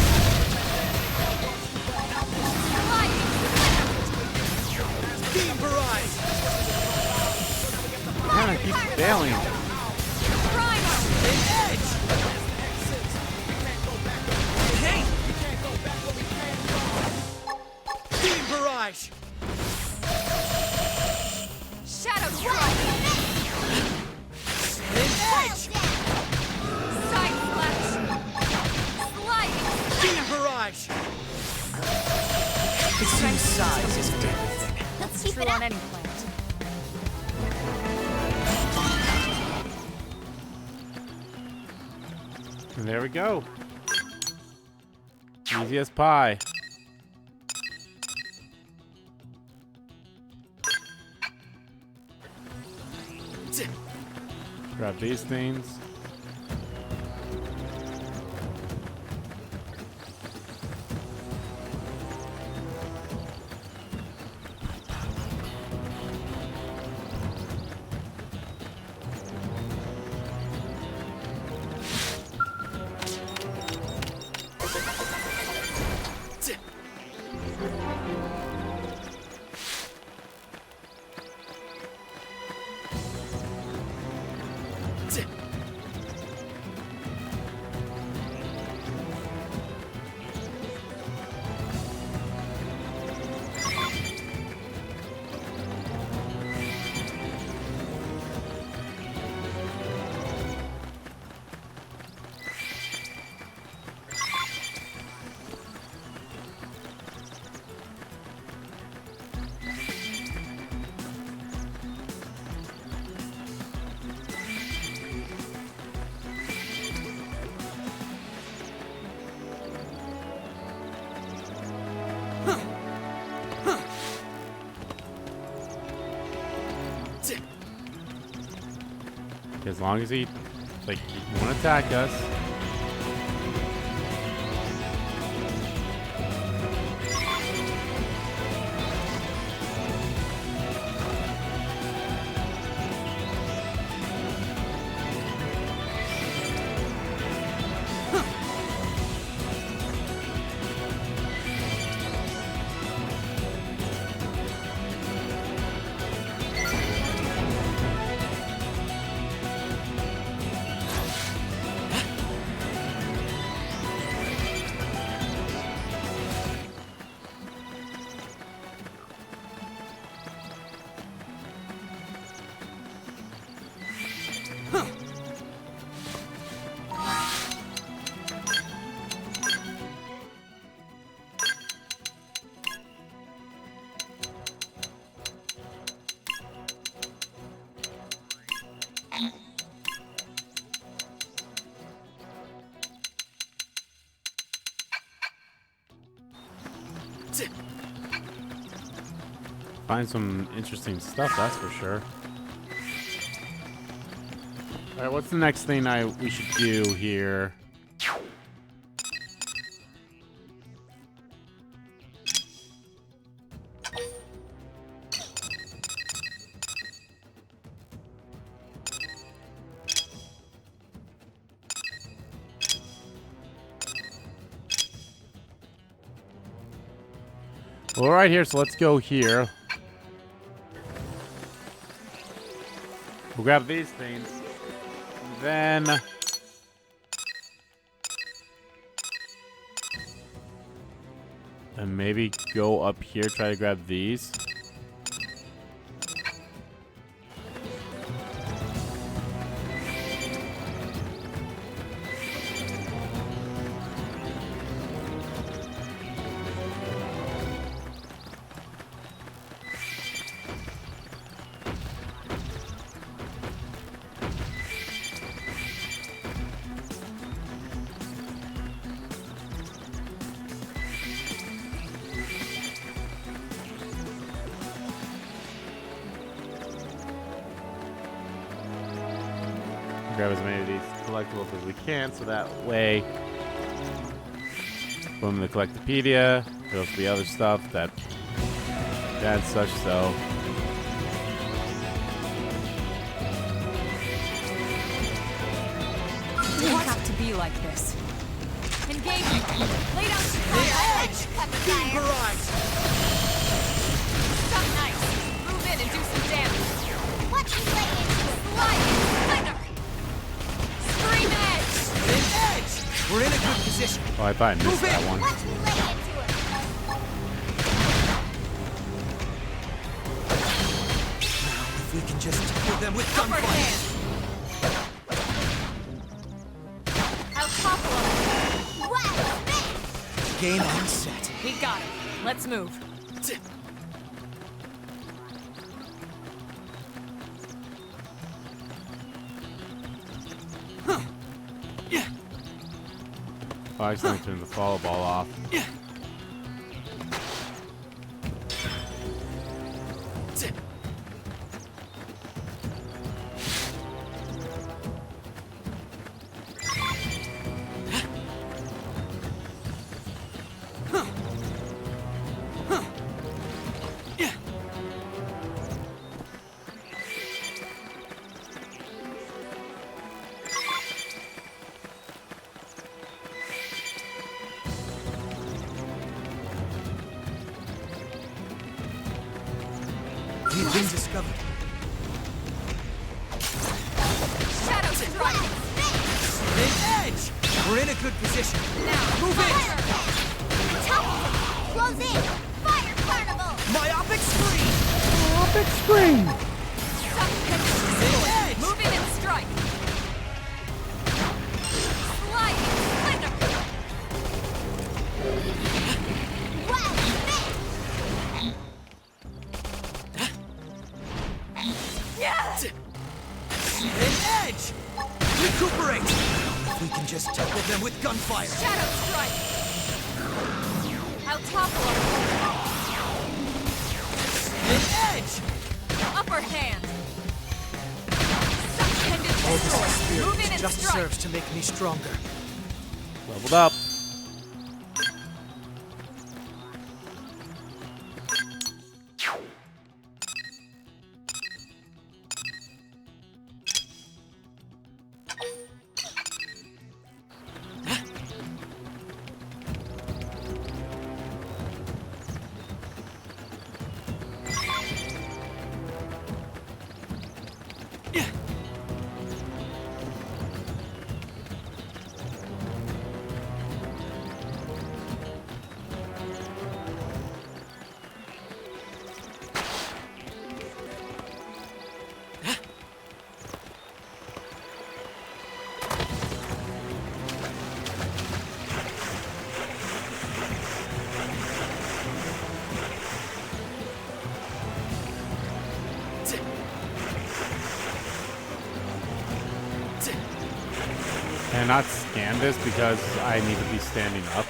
Sliding. Beam barrage! Man, I keep failing. Primer. An edge! Hey! Beam barrage! Shadow strike. An edge! Side flash. Sliding. Beam barrage! It seems size isn't everything. Let's keep True it on up! any plant. And there we go. Easy as pie. Grab these things. as long as he won't attack us. Find some interesting stuff, that's for sure. All right, what's the next thing we should do here? Well, right here, so let's go here. We'll grab these things. Then and maybe go up here, try to grab these. Grab as many of these collectibles as we can, so that way, boom, the Collectopedia, there'll be other stuff and such, so. It didn't have to be like this. Engage! Lay down Edge! Beam barrage! Stuck nice! Move in and do some damage! Watch me lay into it. Slide! Splinter! Scream edge! Edge! We're in a good position. Oh, I thought I missed that one. Watch me lay into it. If we can just kill them with Upper gunfire. hand! I'll topple him! Wow, man. Game on set. We got it. Let's move. Oh, I accidentally turned the follow ball off. We've been discovered. Shadow strike! Edge! We're in a good position. Now, Move fire! Close in. Fire carnival. Myopic screen! Epic scream! Edge! Move in and strike! Slide! Splinter! Wow, Yes! Edge! Recuperate! If we can just tackle them with gunfire. Shadow strike! I'll topple him! Edge! Upper hand! Suspended All this experience Move in and just strike. serves to make me stronger. Leveled up. Can I not scan this because I need to be standing up?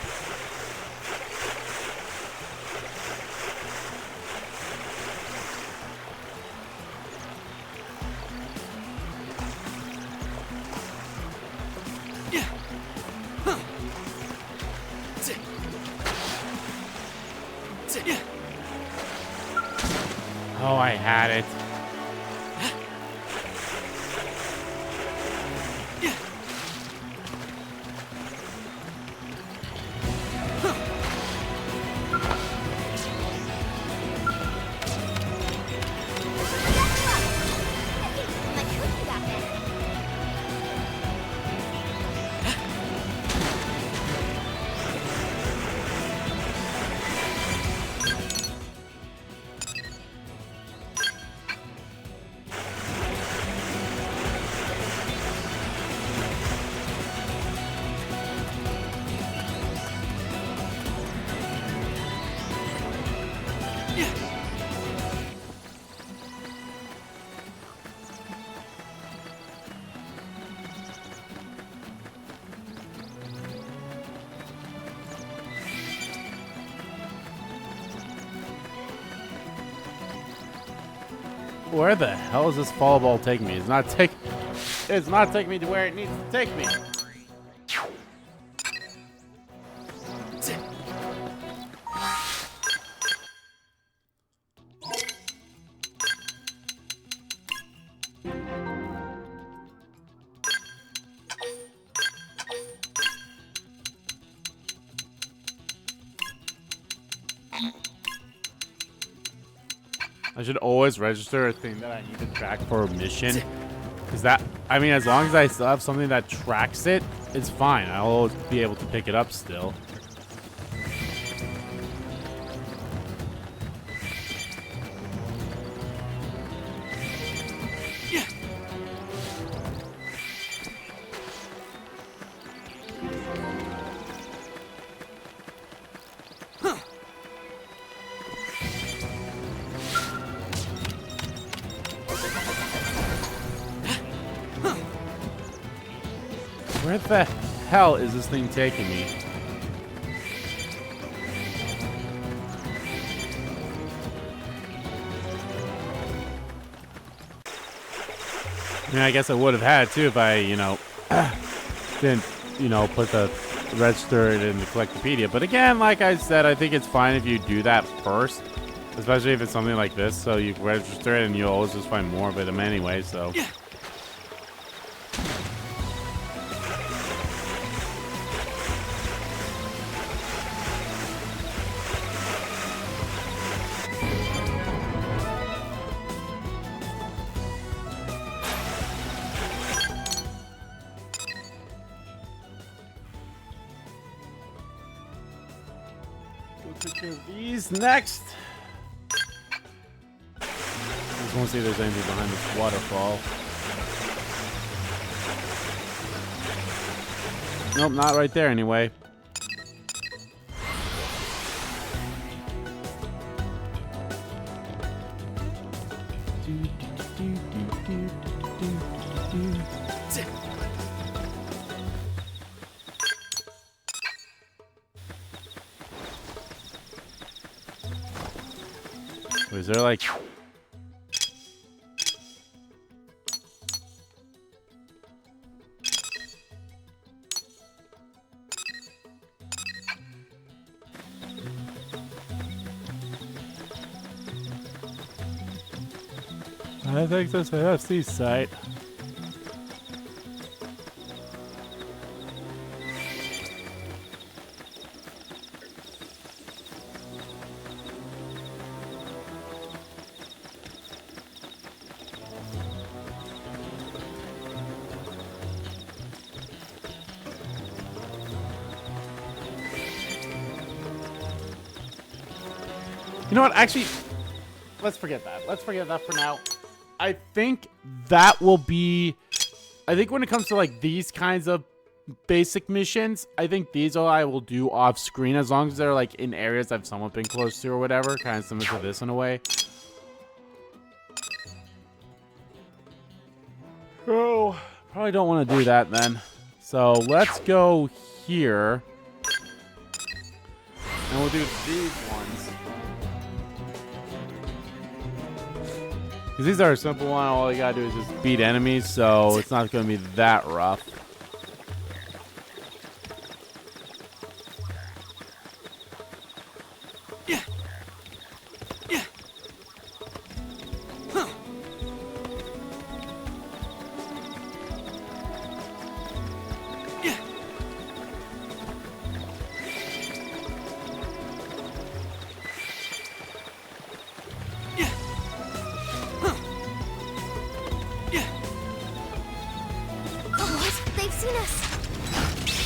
Oh, I had it. Where the hell is this fall ball taking me? It's not taking me to where it needs to take me. I should always register a thing that I need to track for a mission. Because that, I mean, as long as I still have something that tracks it, it's fine. I'll always be able to pick it up still. Where the hell is this thing taking me? I mean, I guess I would have had too if I, didn't, put the register it in the Collectopedia. But again, like I said, I think it's fine if you do that first, especially if it's something like this. So you register it and you'll always just find more of them anyway. So. Take care of these next. Just want to see if there's anything behind this waterfall. Nope, not right there anyway. Is there like... I think that's an FC site. You know what? Actually, let's forget that. Let's forget that for now. I think that will be... I think when it comes to, like, these kinds of basic missions, I think these all I will do off screen as long as they're, like, in areas I've somewhat been close to or whatever. Kind of similar to this in a way. Oh, probably don't want to do that then. So let's go here. And we'll do these ones. Because these are a simple one. All you gotta do is just beat enemies, so it's not gonna be that rough.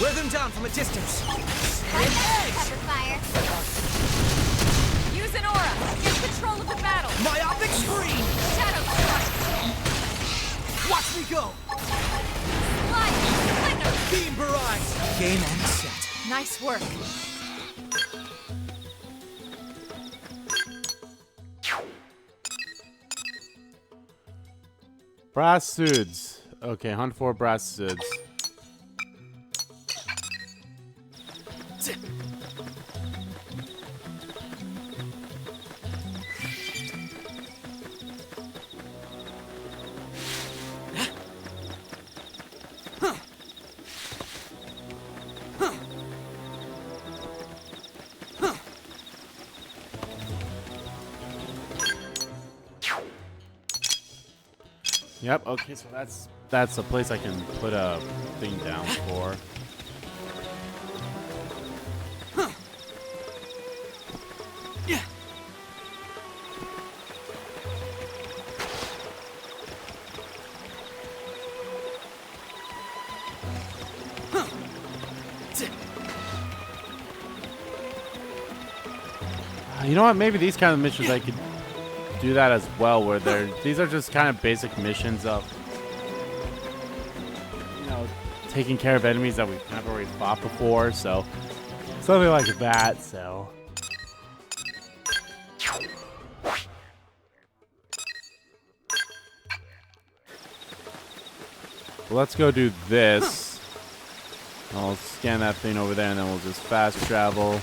Wear them down from a distance. Pepper fire. Use an aura. Get control of the battle. Myopic screen! Shadow strike. Watch me go! Light. Splinter. Beam barrage! Game on set. Nice work. Brass suits. Okay, hunt for brass suits. Yep, okay, so that's a place I can put a thing down for. You know what? Maybe these kind of missions I could do that as well, where these are just kind of basic missions of, you know, taking care of enemies that we've kind of already fought before, so something like that. So let's go do this. I'll scan that thing over there, and then we'll just fast travel.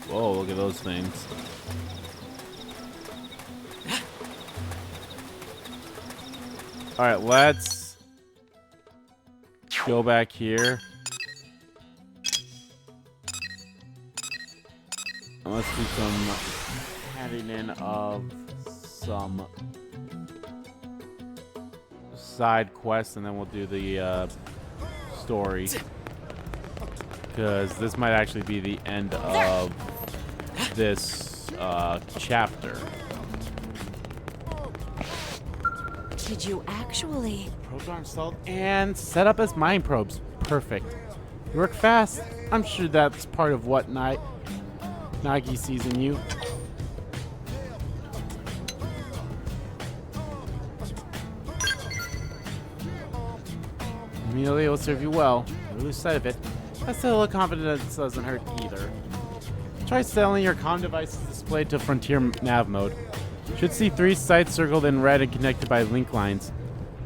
Whoa, look at those things. Alright, let's go back here. And let's do some handing in of some side quests, and then we'll do the story. because this might actually be the end of this chapter. Did you actually? Probes are installed and set up as mine probes. Perfect. You work fast. I'm sure that's part of what Nagi sees in you. Amelia will serve you well. Never lose sight of it. But still, a confidence doesn't hurt either. Try selling your comm devices displayed to Frontier Nav mode. Should see 3 sites circled in red and connected by link lines.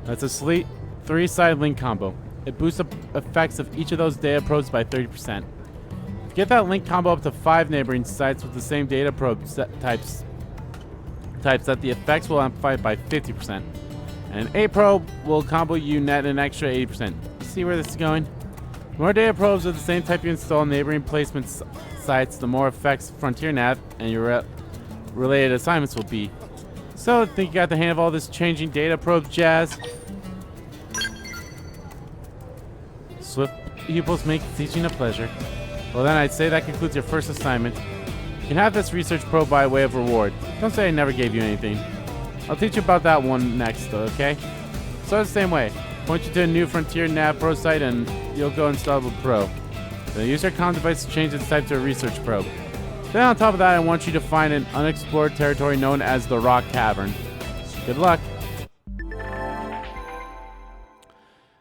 That's a sleek 3-side link combo. It boosts the effects of each of those data probes by 30%. Get that link combo up to 5 neighboring sites with the same data probe types that the effects will amplify by 50%. And an 8 probe will combo you net an extra 80%. See where this is going? The more data probes of the same type you install in neighboring placement sites, the more effects Frontier Nav and your related assignments will be. So, think you got the hang of all this changing data probe jazz? Swift pupils make teaching a pleasure. Well then, I'd say that concludes your first assignment. You can have this research probe by way of reward. Don't say I never gave you anything. I'll teach you about that one next, though, okay? Start the same way. Point you to a new Frontier Nav Pro site and you'll go install the Pro. Then use your comm device to change its type to a research probe. Then on top of that, I want you to find an unexplored territory known as the Rock Cavern. Good luck.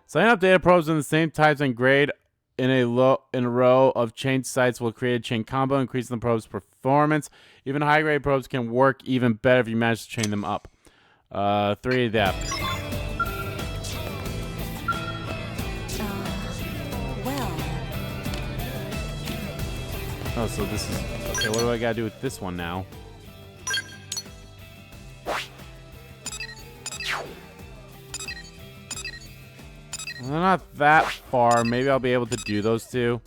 Sign up data probes in the same types and grade in a row of chain sites will create a chain combo, increasing the probe's performance. Even high-grade probes can work even better if you manage to chain them up. 3 adept. Well. Oh, so this is... Okay, what do I gotta do with this one now? Well, not that far. Maybe I'll be able to do those two.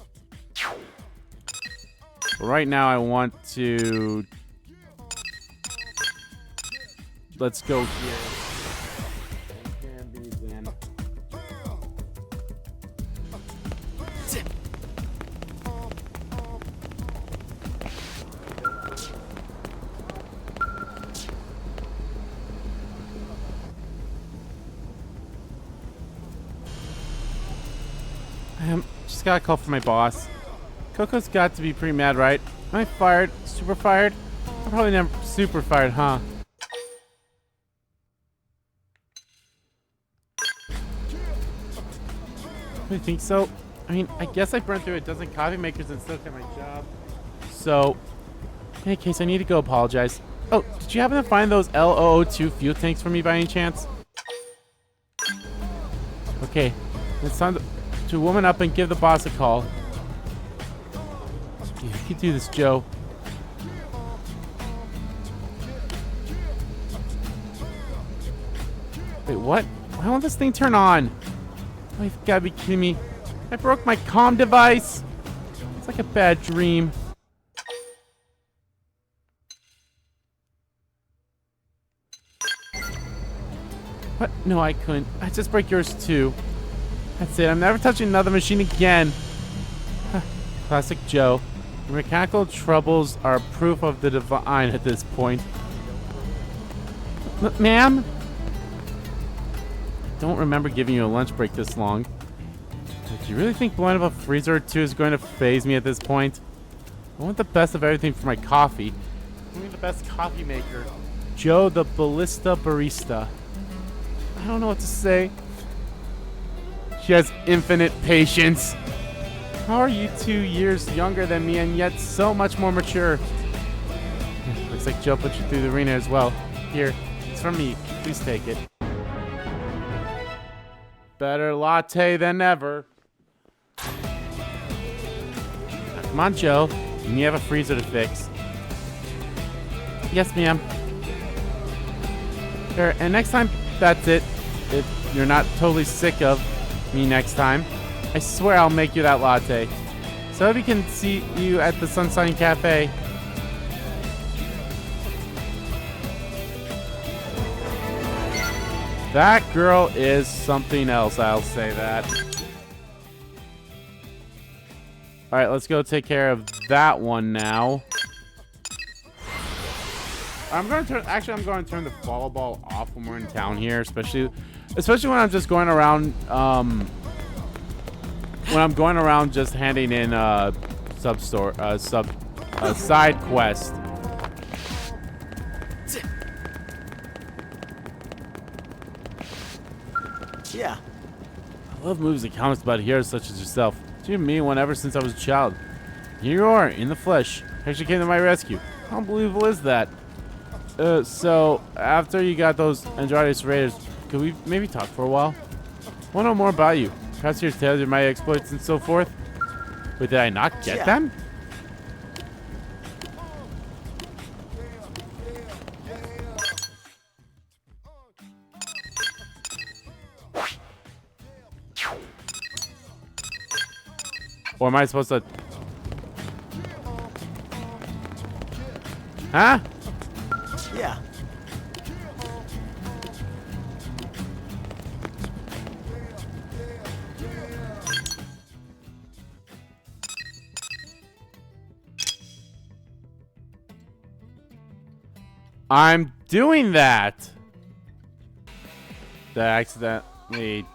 But right now, I want to... Let's go here. And these in. Just got a call from my boss. Coco's got to be pretty mad, right? Am I fired? Super fired? I'm probably never super fired, huh? I think so. I mean, I guess I burned through a dozen coffee makers and still kept my job. So, in any case, I need to go apologize. Oh, did you happen to find those LOO2 fuel tanks for me by any chance? Okay, it's time to woman up and give the boss a call. Yeah, you can do this, Joe. Wait, what? Why won't this thing turn on? Oh, you've gotta be kidding me. I broke my comm device. It's like a bad dream. What? No, I couldn't. I just break yours too. That's it. I'm never touching another machine again. Classic Joe. Your mechanical troubles are proof of the divine at this point. Ma'am? I don't remember giving you a lunch break this long. Do you really think blowing up a freezer or two is going to faze me at this point? I want the best of everything for my coffee. Give me the best coffee maker. Joe the Ballista Barista. I don't know what to say. She has infinite patience. How are you 2 years younger than me and yet so much more mature? Looks like Joe put you through the arena as well. Here, it's from me. Please take it. Better latte than ever. Now, come on, Joe. You have a freezer to fix. Yes, ma'am. Sure, and next time, that's it. If you're not totally sick of me next time, I swear I'll make you that latte. So I hope we can see you at the Sunshine Cafe. That girl is something else, I'll say that. Alright, let's go take care of that one now. I'm going to turn the follow ball off when we're in town here, especially when I'm just going around just handing in side quest. Yeah. I love movies and comics about heroes such as yourself. You've me one ever since I was a child. Here you are, in the flesh. Actually came to my rescue. How unbelievable is that? So, after you got those Andrade's raiders, could we maybe talk for a while? I want to know more about you. Perhaps your tales, your mighty exploits, and so forth. But did I not get them? Or am I supposed to... Huh? Yeah. I'm doing that. Did I accidentally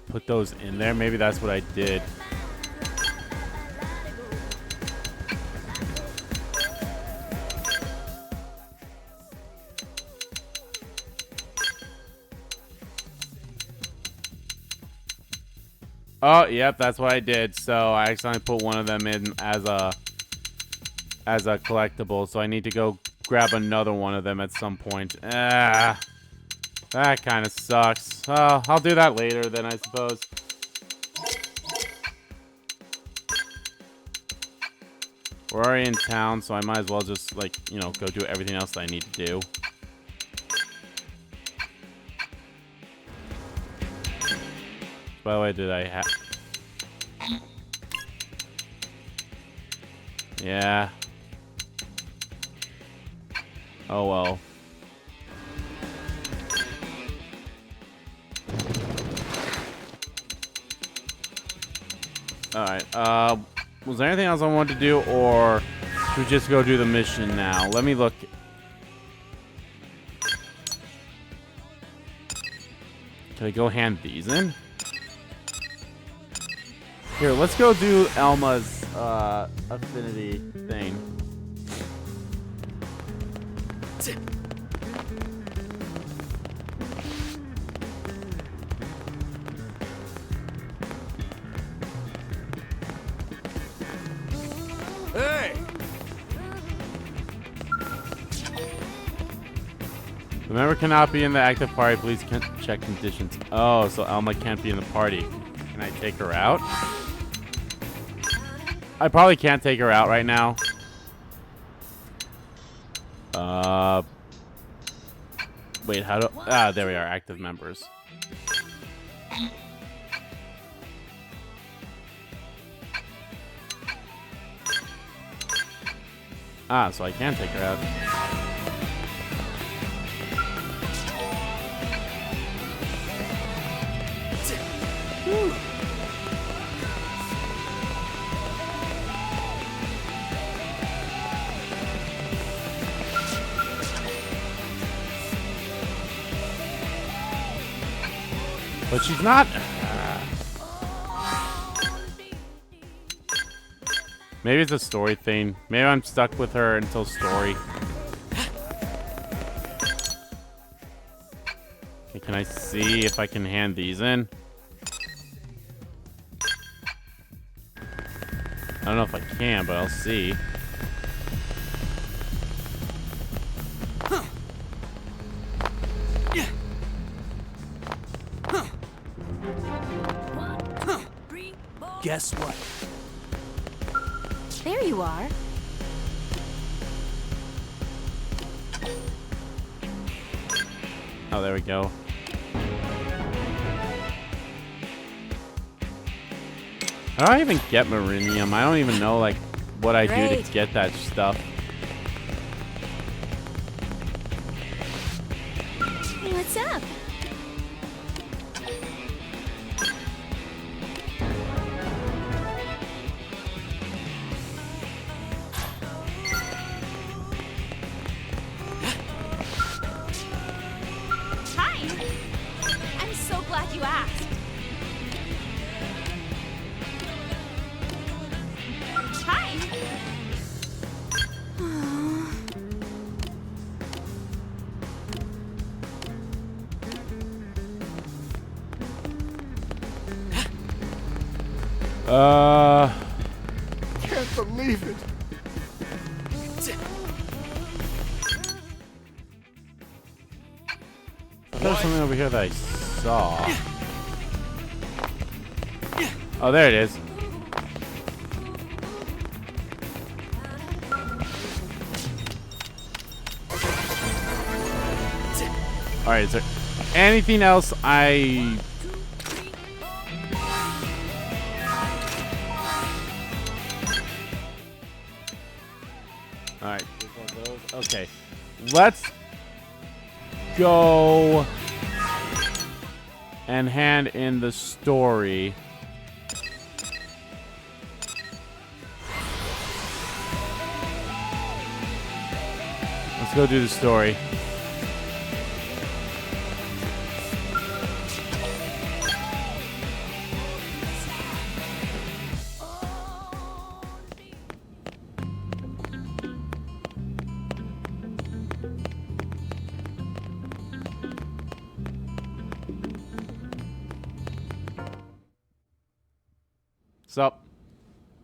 put those in there? Maybe that's what I did. Oh, yep, that's what I did. So I accidentally put one of them in as a collectible. So I need to go grab another one of them at some point. That kind of sucks. I'll do that later then, I suppose. We're already in town, so I might as well just, like, you know, go do everything else that I need to do. By the way, did I have... Yeah. Oh well. Alright, was there anything else I wanted to do, or should we just go do the mission now? Let me look. Can I go hand these in? Here, let's go do Elma's affinity thing. Hey! The member cannot be in the active party. Please check conditions. Oh, so Elma can't be in the party. Can I take her out? I probably can't take her out right now. Wait, how do... Ah, there we are. Active members. Ah, so I can take her out. Whew. But she's not. Maybe it's a story thing. Maybe I'm stuck with her until story. Okay, can I see if I can hand these in? I don't know if I can, but I'll see. Guess what? There you are. Oh, there we go. How do I even get Marinium? I don't even know, like, what I do to get that stuff. What's up? fine. I'm so glad you asked. Hi. Can't believe it. There's something over here that I saw. Oh, there it is. Alright, is there anything else I... Alright, okay. Let's go and hand in the story. Let's go do the story. Sup?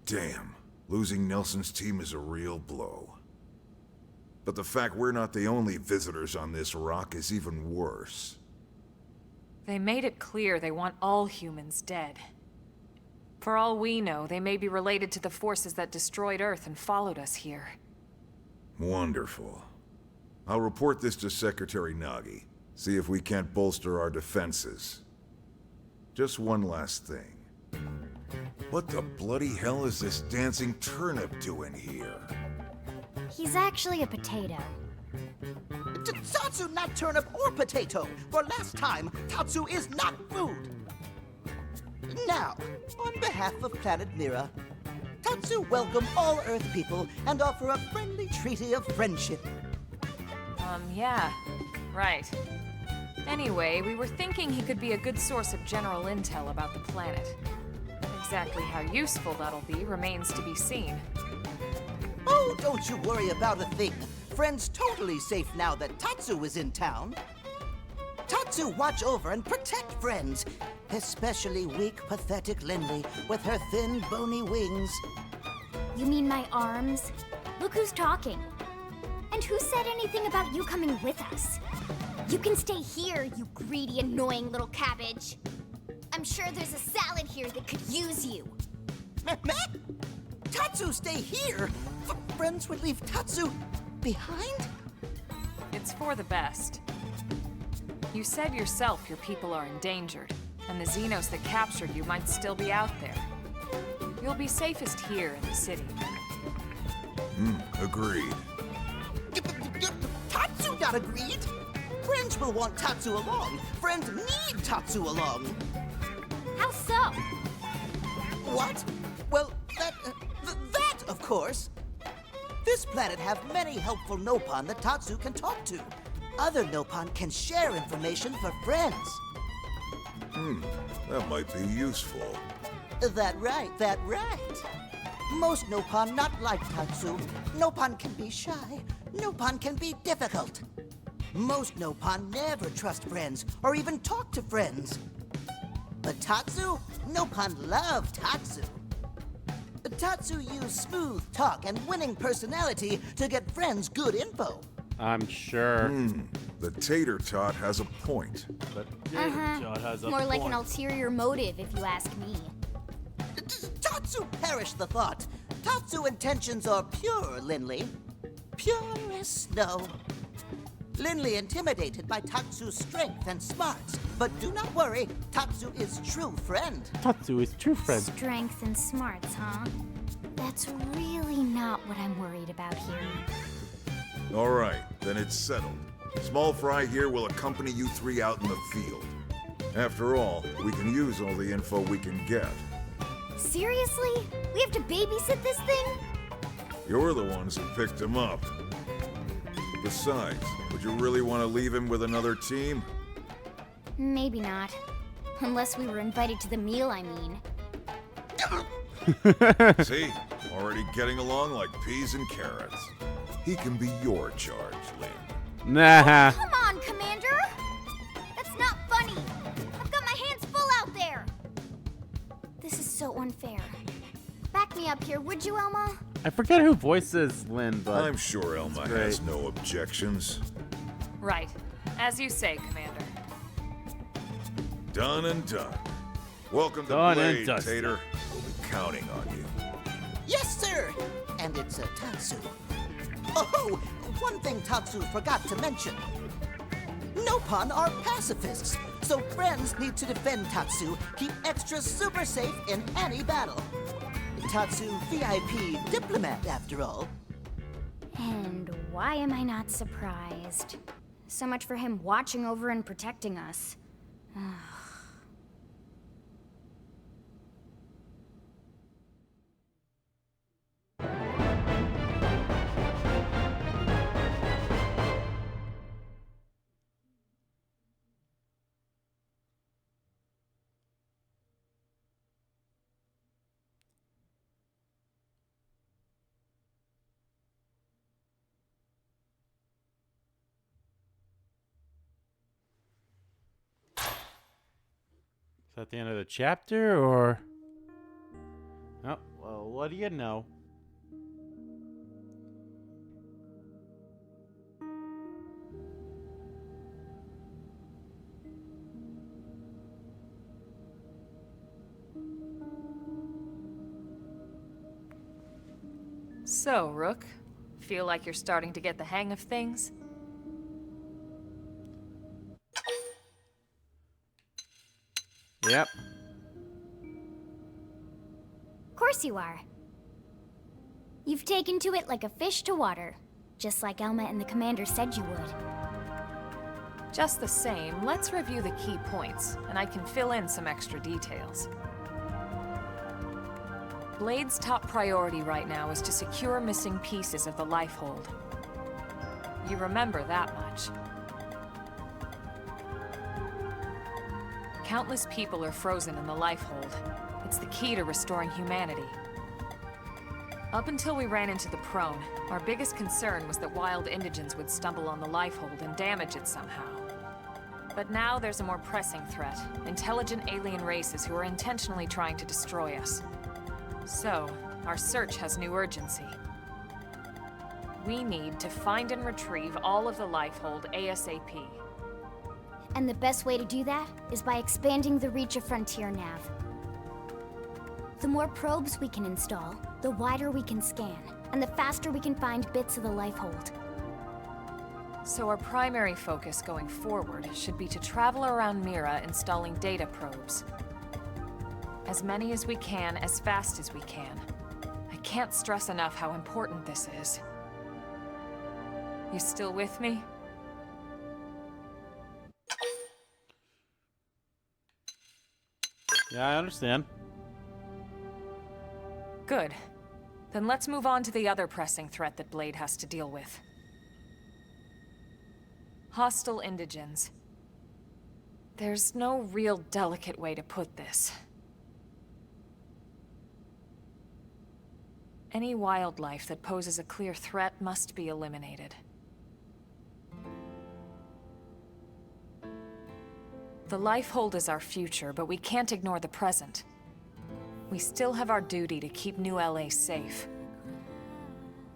Damn, losing Nelson's team is a real blow. But the fact we're not the only visitors on this rock is even worse. They made it clear they want all humans dead. For all we know, they may be related to the forces that destroyed Earth and followed us here. Wonderful. I'll report this to Secretary Nagi. See if we can't bolster our defenses. Just one last thing. What the bloody hell is this dancing turnip doing here? He's actually a potato. Tatsu not turnip or potato. For last time, Tatsu is not food. Now, on behalf of planet Mira, Tatsu welcome all Earth people and offer a friendly treaty of friendship. Yeah. Right. Anyway, we were thinking he could be a good source of general intel about the planet. Exactly how useful that'll be remains to be seen. Oh, don't you worry about a thing. Friend's totally safe now that Tatsu is in town. Tatsu watch over and protect friends, especially weak, pathetic Lindley with her thin, bony wings. You mean my arms? Look who's talking. And who said anything about you coming with us? You can stay here, you greedy, annoying little cabbage. I'm sure there's a salad here that could use you. Meh? Tatsu stay here? Friends would leave Tatsu behind? It's for the best. You said yourself your people are endangered, and the Xenos that captured you might still be out there. You'll be safest here in the city. Agreed. Tatsu not agreed. Friends will want Tatsu along. Friends need Tatsu along. How so? What? Well, that, of course. This planet have many helpful Nopon that Tatsu can talk to. Other Nopon can share information for friends. That might be useful. That right. Most Nopon not like Tatsu. Nopon can be shy. Nopon can be difficult. Most Nopon never trust friends or even talk to friends. But Tatsu? Nopon love Tatsu. Tatsu use smooth talk and winning personality to get friends good info. I'm sure. The tater tot has a point. More like an ulterior motive, if you ask me. Tatsu perish the thought. Tatsu intentions are pure, Lindley. Pure as snow. Lindley intimidated by Tatsu's strength and smarts. But do not worry, Tatsu is true friend. Tatsu is true friend. Strength and smarts, huh? That's really not what I'm worried about here. All right, then it's settled. Small Fry here will accompany you three out in the field. After all, we can use all the info we can get. Seriously? We have to babysit this thing? You're the ones who picked him up. Besides, would you really want to leave him with another team? Maybe not. Unless we were invited to the meal, I mean. See? Already getting along like peas and carrots. He can be your charge, Lynn. Nah. Come on, Commander! That's not funny! I've got my hands full out there! This is so unfair. Back me up here, would you, Elma? I forget who voices Lynn, but I'm sure Elma has no objections. Right. As you say, Commander. Done and done. Welcome to Done and Blade, dusted. Tater. We'll be counting on you. Yes, sir! And it's Tatsu. Oh, one thing Tatsu forgot to mention. Nopon are pacifists, so friends need to defend Tatsu, keep extra super safe in any battle. Tatsu VIP diplomat, after all. And why am I not surprised? So much for him watching over and protecting us. is that the end of the chapter, or? Oh, well, what do you know? So, Rook, feel like you're starting to get the hang of things? Yep. Of course you are. You've taken to it like a fish to water, just like Elma and the Commander said you would. Just the same, let's review the key points, and I can fill in some extra details. Blade's top priority right now is to secure missing pieces of the Lifehold. You remember that much. Countless people are frozen in the Lifehold. It's the key to restoring humanity. Up until we ran into the Prone, our biggest concern was that wild indigents would stumble on the Lifehold and damage it somehow. But now there's a more pressing threat, intelligent alien races who are intentionally trying to destroy us. So, our search has new urgency. We need to find and retrieve all of the Lifehold ASAP. And the best way to do that is by expanding the reach of Frontier Nav. The more probes we can install, the wider we can scan, and the faster we can find bits of the Lifehold. So our primary focus going forward should be to travel around Mira installing data probes. As many as we can, as fast as we can. I can't stress enough how important this is. You still with me? Yeah, I understand. Good. Then let's move on to the other pressing threat that Blade has to deal with. Hostile indigens. There's no real delicate way to put this. Any wildlife that poses a clear threat must be eliminated. The Lifehold is our future, but we can't ignore the present. We still have our duty to keep New LA safe.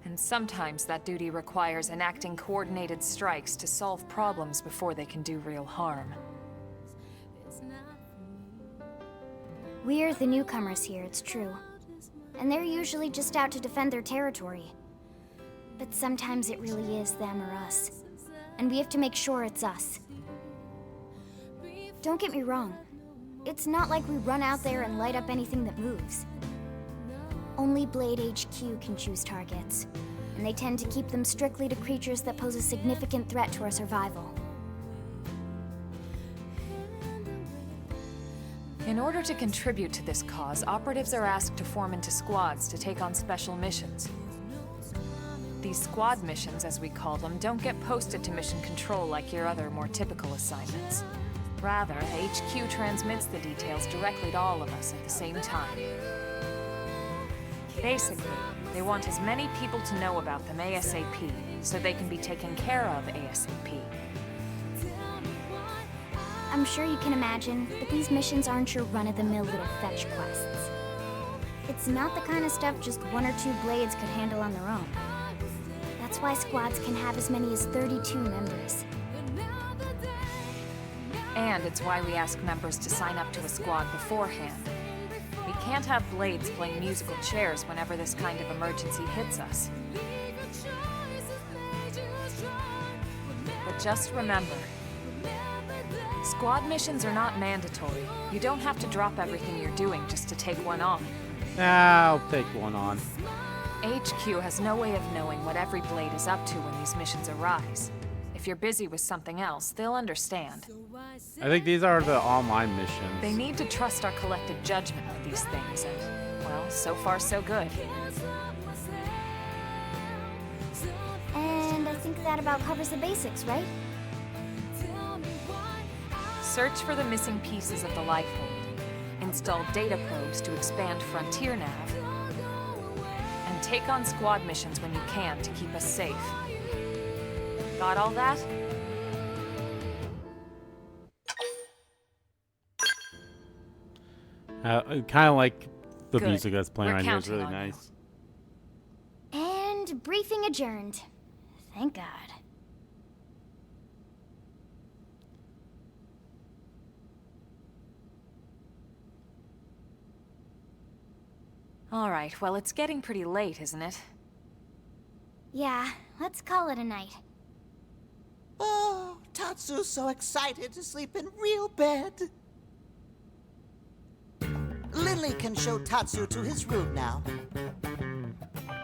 And sometimes that duty requires enacting coordinated strikes to solve problems before they can do real harm. We're the newcomers here, it's true. And they're usually just out to defend their territory. But sometimes it really is them or us. And we have to make sure it's us. Don't get me wrong. It's not like we run out there and light up anything that moves. Only Blade HQ can choose targets. And they tend to keep them strictly to creatures that pose a significant threat to our survival. In order to contribute to this cause, operatives are asked to form into squads to take on special missions. These squad missions, as we call them, don't get posted to mission control like your other, more typical assignments. Rather, HQ transmits the details directly to all of us at the same time. Basically, they want as many people to know about them ASAP, so they can be taken care of ASAP. I'm sure you can imagine, but these missions aren't your run-of-the-mill little fetch quests. It's not the kind of stuff just one or two blades could handle on their own. That's why squads can have as many as 32 members. And it's why we ask members to sign up to a squad beforehand. We can't have blades playing musical chairs whenever this kind of emergency hits us. But just remember, squad missions are not mandatory. You don't have to drop everything you're doing just to take one on. I'll take one on. HQ has no way of knowing what every blade is up to when these missions arise. If you're busy with something else, they'll understand. I think these are the online missions. They need to trust our collective judgment with these things, and, well, so far so good. And I think that about covers the basics, right? Search for the missing pieces of the Lifehold. Install data probes to expand Frontier Nav. And take on squad missions when you can to keep us safe. Got all that? Kind of like the Good. music that's playing We're right here. It's counting really on you. nice. And briefing adjourned. Thank God. All right, well, it's getting pretty late, isn't it? Yeah, let's call it a night. Oh, Tatsu's so excited to sleep in real bed. Lily can show Tatsu to his room now.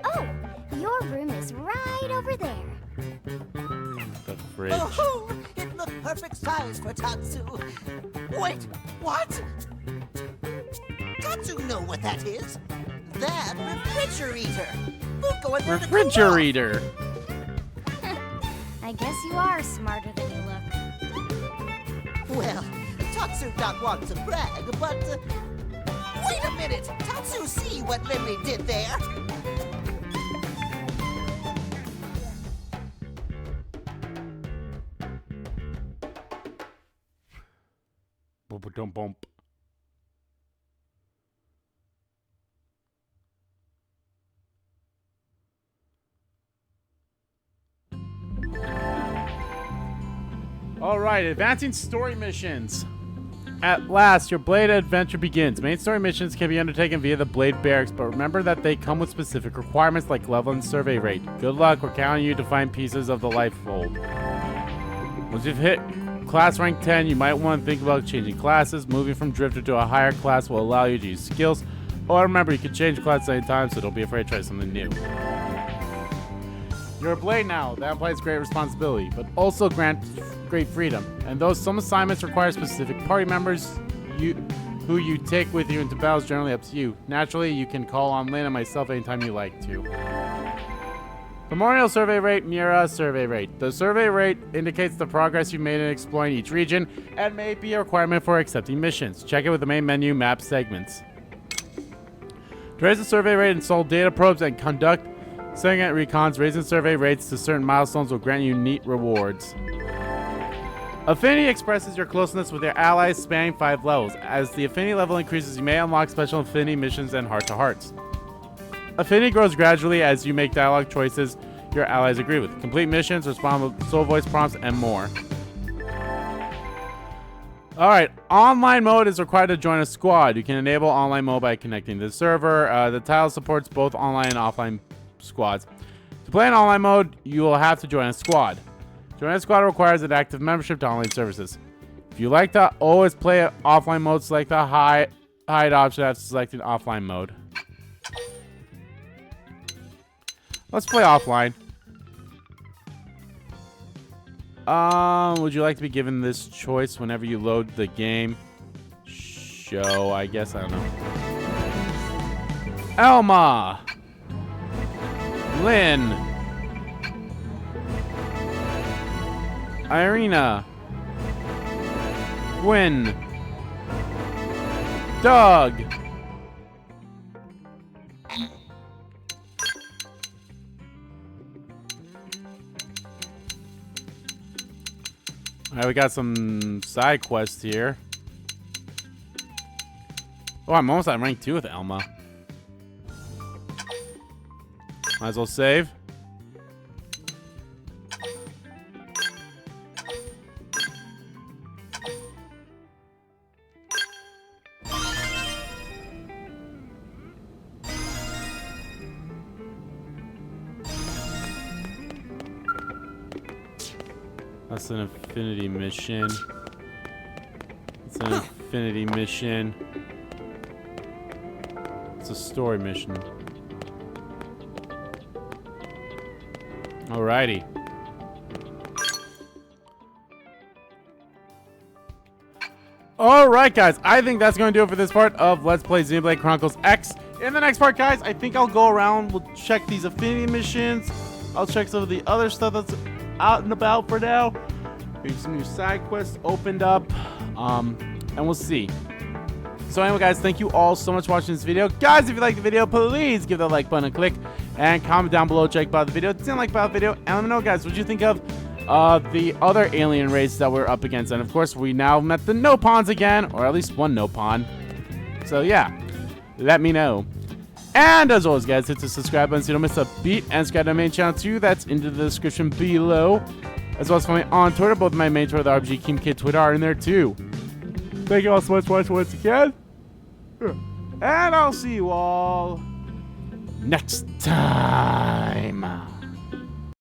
Oh, your room is right over there. The fridge. Oh, it looked perfect size for Tatsu. Wait, what? Tatsu know what that is. That refrigerator. Buko and Vertical Refrigerator. I guess you are smarter than you look. Well, Tatsu not want to brag, but... wait a minute! Tatsu see what Lily did there? Bump. All right, advancing story missions. At last, your Blade adventure begins. Main story missions can be undertaken via the Blade Barracks, but remember that they come with specific requirements like level and survey rate. Good luck, we're counting you to find pieces of the Lifehold. Once you've hit class rank 10, you might want to think about changing classes. Moving from Drifter to a higher class will allow you to use skills. Or remember, you can change classes anytime, so don't be afraid to try something new. You're a Blade now. That implies great responsibility, but also grants great freedom. And though some assignments require specific party members, who you take with you into battle is generally up to you. Naturally, you can call on Lynn and myself anytime you like to. Memorial survey rate, Mira survey rate. The survey rate indicates the progress you've made in exploring each region and may be a requirement for accepting missions. Check it with the main menu map segments. To raise the survey rate, install data probes and conduct segment recons. Raising survey rates to certain milestones will grant you neat rewards. Affinity expresses your closeness with your allies spanning 5 levels. As the affinity level increases, you may unlock special affinity missions and heart-to-hearts. Affinity grows gradually as you make dialogue choices your allies agree with. Complete missions, respond with soul voice prompts, and more. Alright, online mode is required to join a squad. You can enable online mode by connecting to the server. The tile supports both online and offline squads. To play in online mode, you will have to join a squad. Joining a squad requires an active membership to online services. If you like to always play offline mode, select the hide option after selecting offline mode. Let's play offline. Would you like to be given this choice whenever you load the game? Show, I guess. I don't know. Elma! Lynn! Irina! Gwyn. Doug. Alright, we got some side quests here. Oh, I'm almost at rank 2 with Elma. Might as well save. That's an infinity mission. It's an infinity mission. It's a story mission. Alrighty. Alright, guys. I think that's going to do it for this part of Let's Play Xenoblade Chronicles X. In the next part, guys, I think I'll go around. We'll check these affinity missions. I'll check some of the other stuff that's out and about for now. Maybe some new side quests opened up. And we'll see. So anyway, guys, thank you all so much for watching this video. Guys, if you liked the video, please give that like button a click and comment down below, check about the video, didn't like about the video, and let me know, guys, what you think of the other alien race that we're up against. And of course, we now met the Nopons again, or at least one Nopon. So yeah, let me know. And as always, guys, hit the subscribe button so you don't miss a beat, and subscribe to my main channel too. That's in the description below. As well as follow me on Twitter. Both my main Twitter, the RPG Kim Kid Twitter, are in there too. Thank you all so much for watching once again. And I'll see you all next time.